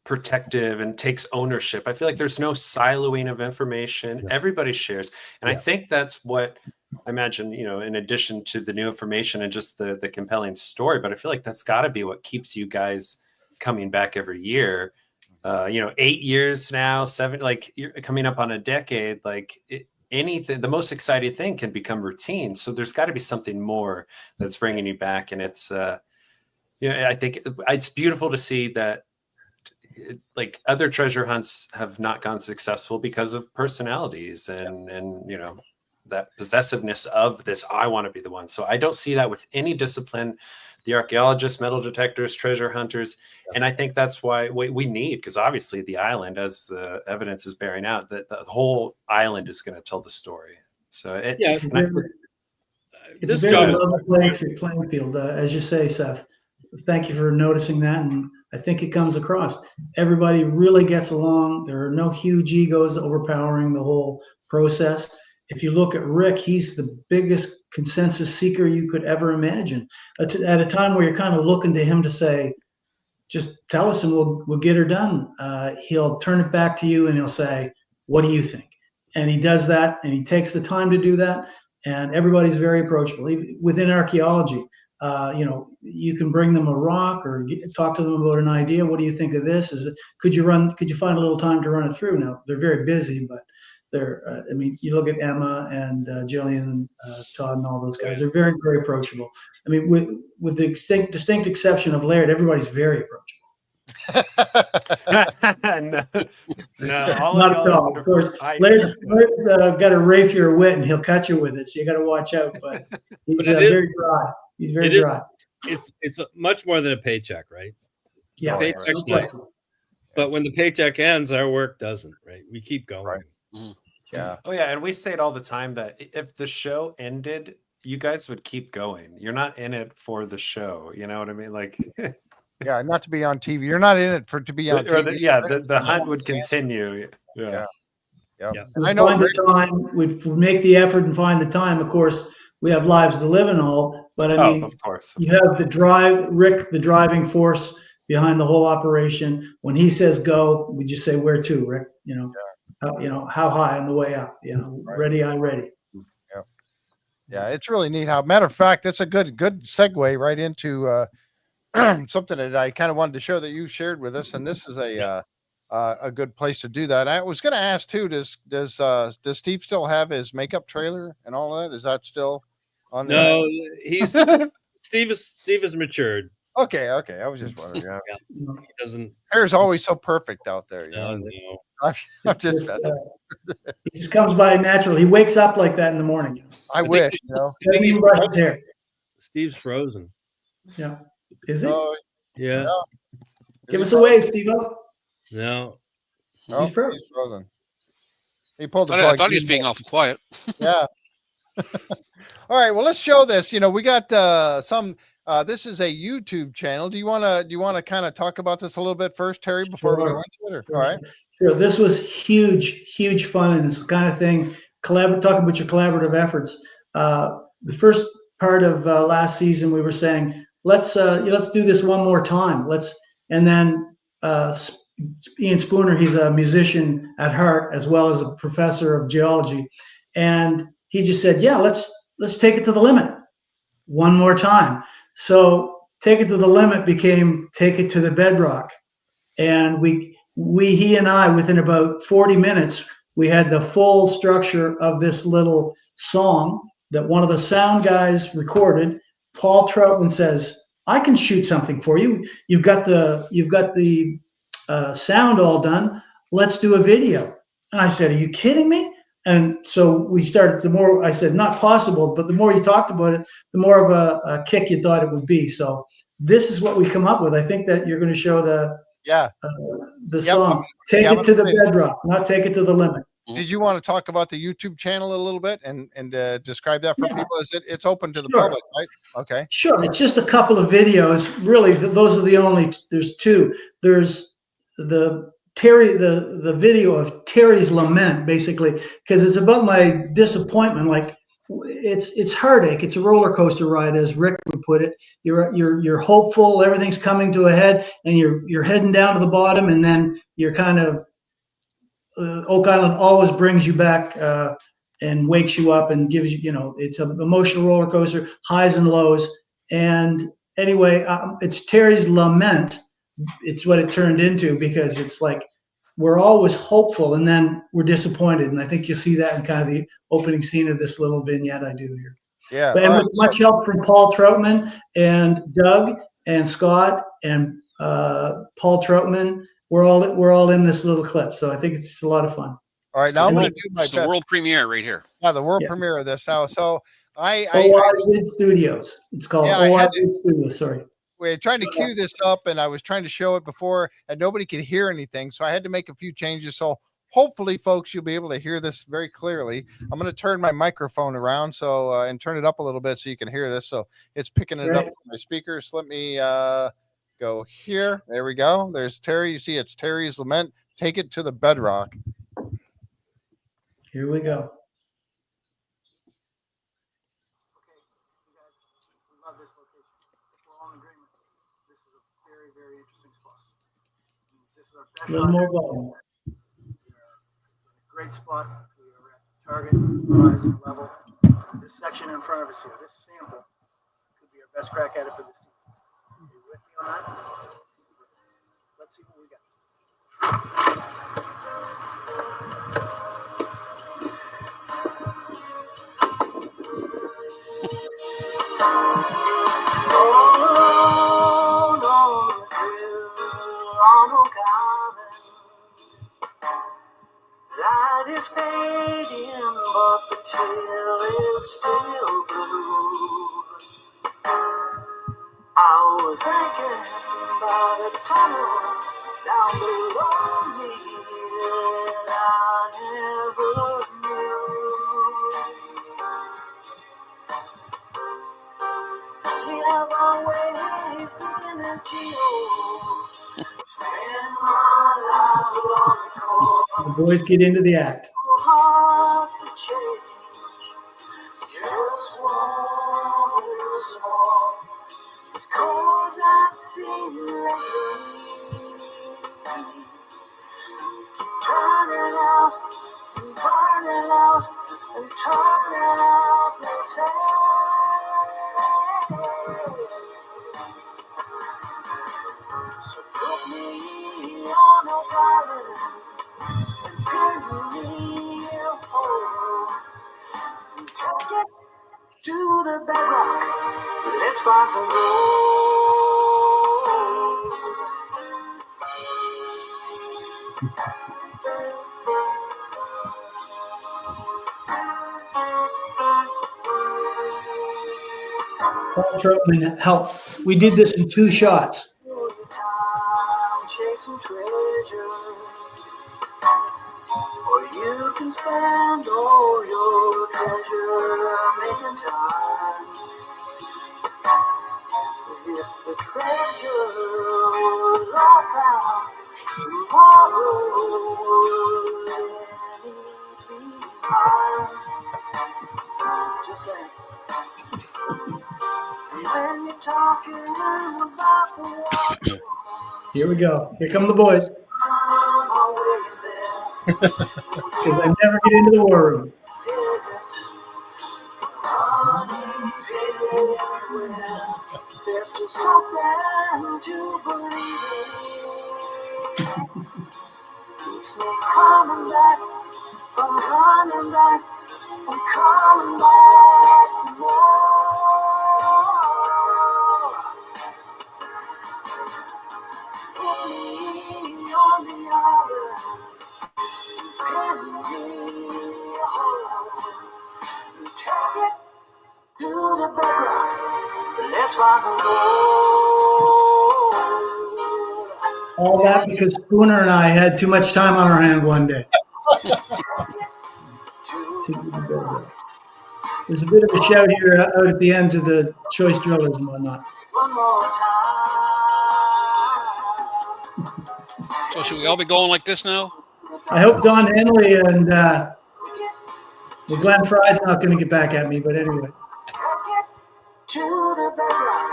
protective and takes ownership. I feel like there's no siloing of information. Everybody shares. And I think that's what I imagine, in addition to the new information and just the compelling story, but I feel like that's got to be what keeps you guys coming back every year. 8 years now, 7, like you're coming up on a decade, like anything, the most exciting thing can become routine. So there's got to be something more that's bringing you back. And it's, I think it's beautiful to see that like other treasure hunts have not gone successful because of personalities and that possessiveness of this, I want to be the one. So I don't see that with any discipline, the archaeologists, metal detectors, treasure hunters. And I think that's why we need, because obviously the island, as the evidence is bearing out, that the whole island is going to tell the story. So it's a very level playing field, as you say, Seth. Thank you for noticing that. And I think it comes across. Everybody really gets along. There are no huge egos overpowering the whole process. If you look at Rick, he's the biggest consensus seeker you could ever imagine. At a time where you're kind of looking to him to say, just tell us and we'll get her done. He'll turn it back to you and he'll say, what do you think? And he does that, and he takes the time to do that. And everybody's very approachable. Even within archaeology, you can bring them a rock or talk to them about an idea. What do you think of this? Could you find a little time to run it through? Now they're very busy, but they're, you look at Emma and Jillian and Todd and all those guys, they're very, very approachable. I mean, with the distinct exception of Laird, everybody's very approachable. no, not at all. Of course, Laird's got a rapier wit, and he'll cut you with it, so you got to watch out. But he's very dry. He's very dry. It's much more than a paycheck, right? Yeah, paycheck's nice. But when the paycheck ends, our work doesn't. Right? We keep going. Right. Mm-hmm. Yeah. Oh yeah, and we say it all the time that if the show ended, you guys would keep going. You're not in it for the show. You know what I mean? Like. Yeah, not to be on TV. You're not in it to be on TV. The hunt would continue. Yeah. I know. Find the time. We'd make the effort and find the time. Of course, we have lives to live and all. But I mean, of course. You have the drive, Rick, the driving force behind the whole operation. When he says go, we just say where to, Rick. How high on the way up. Right. Ready, I ready. Yeah, it's really neat. How matter of fact, it's a good segue right into something that I kind of wanted to show that you shared with us, and this is a good place to do that. I was going to ask too. Does Steve still have his makeup trailer and all of that? Is that still on there? No, he's Steve is matured. Okay. I was just wondering. Yeah. He doesn't. Hair's always so perfect out there. No. I'm It's just messing. He just comes by naturally. He wakes up like that in the morning. I wish. Doesn't even brush his hair. Steve's frozen. Yeah. Is he? Oh, Yeah. no. Give us a wave, Steve. No. Oh, He's frozen. he's frozen. He pulled the I plug. thought he was being awful quiet. Yeah. All right. Well, let's show this. We got some. This is a YouTube channel. Do you want to kind of talk about this a little bit first, Terry, before we go into it? All right. Sure. This was huge fun, and it's the kind of thing. Talking about your collaborative efforts. The first part of last season, we were saying let's do this one more time. And then Ian Spooner, he's a musician at heart as well as a professor of geology, and he just said, yeah, let's take it to the limit one more time. So take it to the limit became take it to the bedrock, and he and I, within about 40 minutes, we had the full structure of this little song that one of the sound guys recorded. Paul Troutman says, I can shoot something for you. You've got the sound all done. Let's do a video. And I said, are you kidding me? And so we started. The more I said, not possible, but the more you talked about it, the more of a kick you thought it would be. So this is what we come up with. I think that you're going to show the song. Take it to the bedrock, not take it to the limit. Did you want to talk about the YouTube channel a little bit and describe that for people? It's open to the public, right? Okay. Sure. It's just a couple of videos. Really, those are the only. There's two. There's the video of Terry's lament, basically, because it's about my disappointment. Like it's heartache. It's a roller coaster ride, as Rick would put it. You're hopeful, everything's coming to a head, and you're heading down to the bottom, and then you're kind of Oak Island always brings you back and wakes you up and gives you, it's an emotional roller coaster, highs and lows. And anyway, it's Terry's lament. It's what it turned into, because it's like we're always hopeful and then we're disappointed. And I think you'll see that in kind of the opening scene of this little vignette I do here. Yeah. And with much help from Paul Troutman and Doug and Scott and Paul Troutman, we're all in this little clip. So I think it's just a lot of fun. All right. Now I'm going to do my best. The world premiere right here. Yeah, the world premiere of this. Now, so OR Studios. It's called OR Studios. Sorry. We're trying to cue this up, and I was trying to show it before, and nobody could hear anything. So I had to make a few changes. So hopefully, folks, you'll be able to hear this very clearly. I'm going to turn my microphone around and turn it up a little bit so you can hear this. So it's picking it up from my speakers. Let me go here. There we go. There's Terry. You see, it's Terry's lament. Take it to the bedrock. Here we go. A little more volume. Great spot. We are at target horizon level. This section in front of us here, this sample, could be our best crack at it for the season. Are you with me on that? Let's see what we got. Light is fading, but the till is still blue. I was thinking by the tunnel down below me that I never knew. See, I've always been a geo. Spend my life along the coast. The boys get into the act. Hard to change. Just one little small. Just 'cause I've seen lately turn out the same. So put me on a pilot and bring me home. Take it to the bedrock. Let's find some gold. Paul Troutman helped. We did this in 2 shots. Chasing treasure, or you can spend all your treasure making time. If the treasure was all found tomorrow, then it'd be mine. Just saying. And when you're talking about the water, Here we go. Here come the boys. Because I never get into the war room. There's just something to believe in. Keeps me coming back. I'm running back. I'm coming back for more. Put me on the island. Carry me home. Take it to the bedrock. Let's find some gold. All that because Spooner and I had too much time on our hand one day. There's a bit of a shout here out at the end to the choice drillers and whatnot. One more time. So should we all be going like this now? I hope Don Henley and Glenn Fry's not going to get back at me, but anyway. To the bedrock.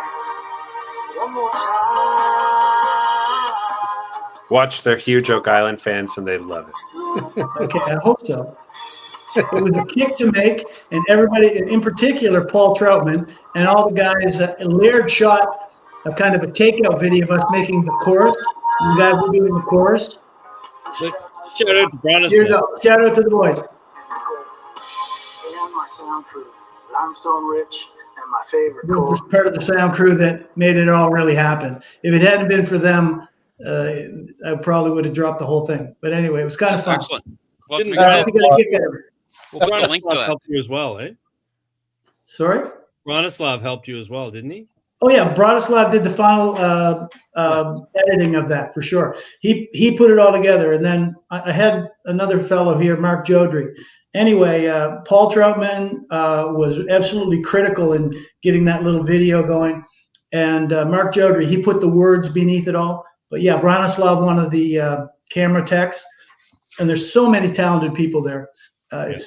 One more time. Watch, they're huge Oak Island fans and they love it. Okay, I hope so. It was a kick to make, and everybody, in particular, Paul Troutman and all the guys. Laird shot a kind of a takeout video of us making the chorus. You guys were doing the chorus. Shout out to Bronislav. Here you go. Shout out to the boys. And my sound crew, Limestone Rich, and my favorite This chord. is part of the sound crew that made it all really happen. If it hadn't been for them, I probably would have dropped the whole thing. But anyway, it was kind of fun. Excellent. We'll have to Didn't make I sure- think I get that. we'll put the link to Bronislav that. helped you as well, eh? Sorry? Bronislav helped you as well, didn't he? Oh yeah, Bronislav did the final editing of that for sure. He put it all together, and then I had another fellow here, Mark Jodry. Anyway, Paul Troutman was absolutely critical in getting that little video going, and Mark Jodry, he put the words beneath it all. But yeah, Bronislav, one of the camera techs, and there's so many talented people there.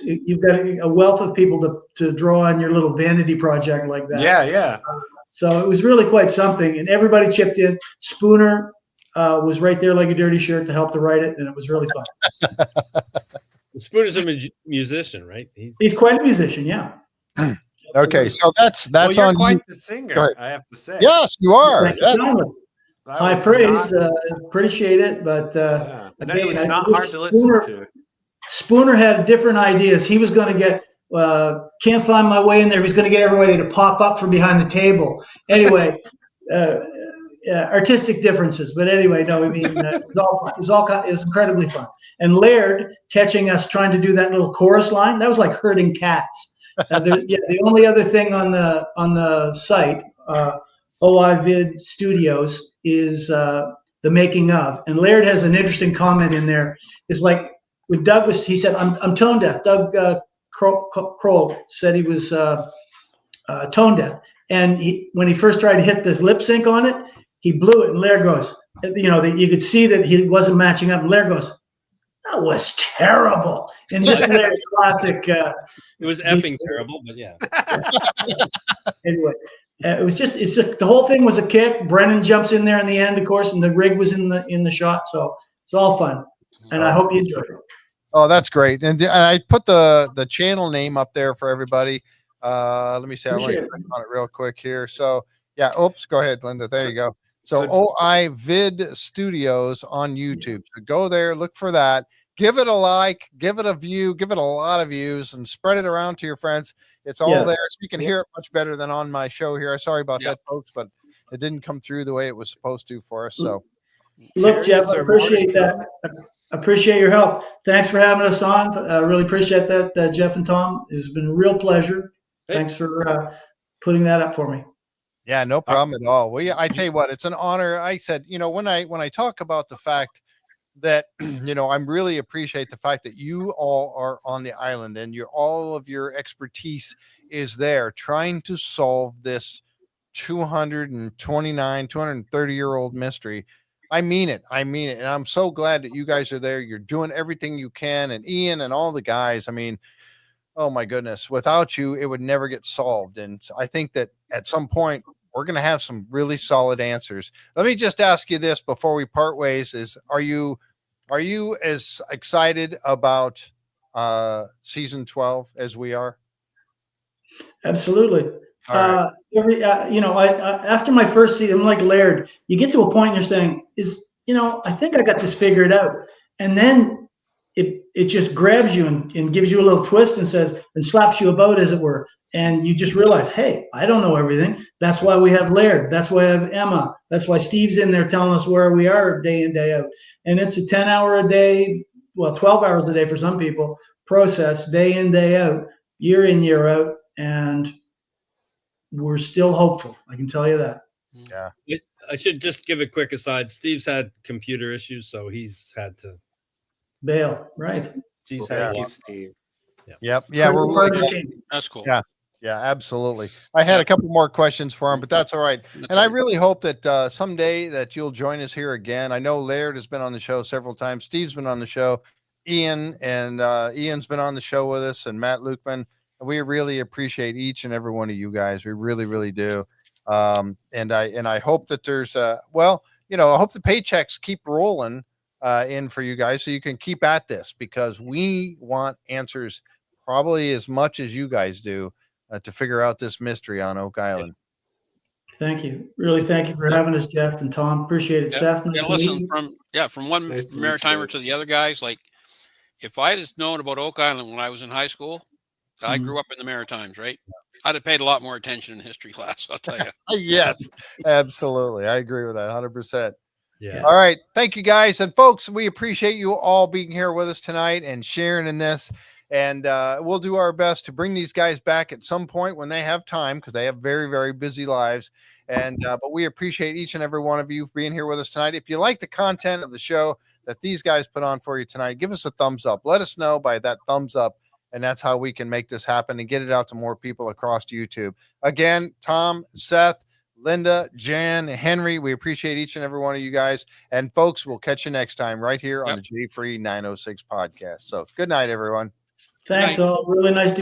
You've got a wealth of people to draw on your little vanity project like that. Yeah. So it was really quite something, and everybody chipped in. Spooner was right there like a dirty shirt to help to write it, and it was really fun. Spooner's a musician, right? He's quite a musician, yeah. Okay, so that's Well, you're on quite you. the singer, Go ahead. I have to say. Yes, you are. Thank you Yes. kindly. That High was praise. not- Appreciate it, but yeah. No, it was again, not I hard wish to listen to. Spooner had different ideas. He was going to get can't find my way in there. He was going to get everybody to pop up from behind the table. Anyway, artistic differences. But anyway, no, I mean it was all fun. It was incredibly fun. And Laird catching us trying to do that little chorus line, that was like herding cats. The only other thing on the site, OIVid Studios, is the making of. And Laird has an interesting comment in there. It's like when Doug was, he said, I'm tone deaf. Doug Kroll said he was tone deaf. And when he first tried to hit this lip sync on it, he blew it. And Laird goes, you could see that he wasn't matching up. And Laird goes, that was terrible. And just Laird's classic. It was effing terrible, but yeah. Anyway, it's just the whole thing was a kick. Brennan jumps in there in the end, of course, and the rig was in the shot. So it's all fun. And I hope you enjoyed it. Oh, that's great. And I put the channel name up there for everybody. Let me see. I'm going to click on it real quick here. So yeah. Oops. Go ahead, Linda. There you go. So OI Vid Studios on YouTube. So go there, look for that. Give it a like, give it a view, give it a lot of views, and spread it around to your friends. It's all there, so you can hear it much better than on my show here. Sorry about that, folks, but it didn't come through the way it was supposed to for us. So, look, Jeff, I appreciate that. I appreciate your help. Thanks for having us on. I really appreciate that, Jeff and Tom. It's been a real pleasure. Thanks for putting that up for me. Yeah, no problem at all. Well, yeah, I tell you what, it's an honor. I said, when I talk about the fact that I'm really appreciate the fact that you all are on the island and all of your expertise is there trying to solve this 230-year-old mystery. I mean it. And I'm so glad that you guys are there. You're doing everything you can, and Ian and all the guys. I mean, oh my goodness, without you, it would never get solved. And I think that at some point we're going to have some really solid answers. Let me just ask you this before we part ways: are you as excited about season 12 as we are? Absolutely. All right. After my first season, I'm like Laird. You get to a point and you're saying, I think I got this figured out. And then it just grabs you and gives you a little twist and slaps you about, as it were. And you just realize, hey, I don't know everything. That's why we have Laird. That's why I have Emma. That's why Steve's in there telling us where we are day in, day out. And it's a 10-hour a day, 12 hours a day for some people, process day in, day out, year in, year out. And we're still hopeful. I can tell you that. Yeah. I should just give a quick aside. Steve's had computer issues, so he's had to bail. Right. Steve's Thank you, Steve. Yep. Yeah. We're really That's cool. Yeah. Yeah, absolutely. I had a couple more questions for him, but that's all right. And I really hope that someday that you'll join us here again. I know Laird has been on the show several times. Steve's been on the show. Ian's been on the show with us, and Matt Lukeman. We really appreciate each and every one of you guys. We really, really do. And I hope that there's I hope the paychecks keep rolling in for you guys so you can keep at this, because we want answers probably as much as you guys do to figure out this mystery on Oak Island. Thank you. Really, thank you for having us, Jeff and Tom. Appreciate it, Seth. Nice and listen, from one Nice maritimer to the other guys, like, if I had known about Oak Island when I was in high school, I grew up in the Maritimes, right? I'd have paid a lot more attention in history class, I'll tell you. Yes, absolutely. I agree with that 100%. Yeah. All right. Thank you, guys. And folks, we appreciate you all being here with us tonight and sharing in this. And we'll do our best to bring these guys back at some point when they have time, because they have very, very busy lives. And but we appreciate each and every one of you being here with us tonight. If you like the content of the show that these guys put on for you tonight, give us a thumbs up. Let us know by that thumbs up. And that's how we can make this happen and get it out to more people across YouTube. Again, Tom, Seth, Linda, Jan, Henry, we appreciate each and every one of you guys. And folks, we'll catch you next time right here on the J Free 906 podcast. So good night, everyone. Thanks all. Really nice to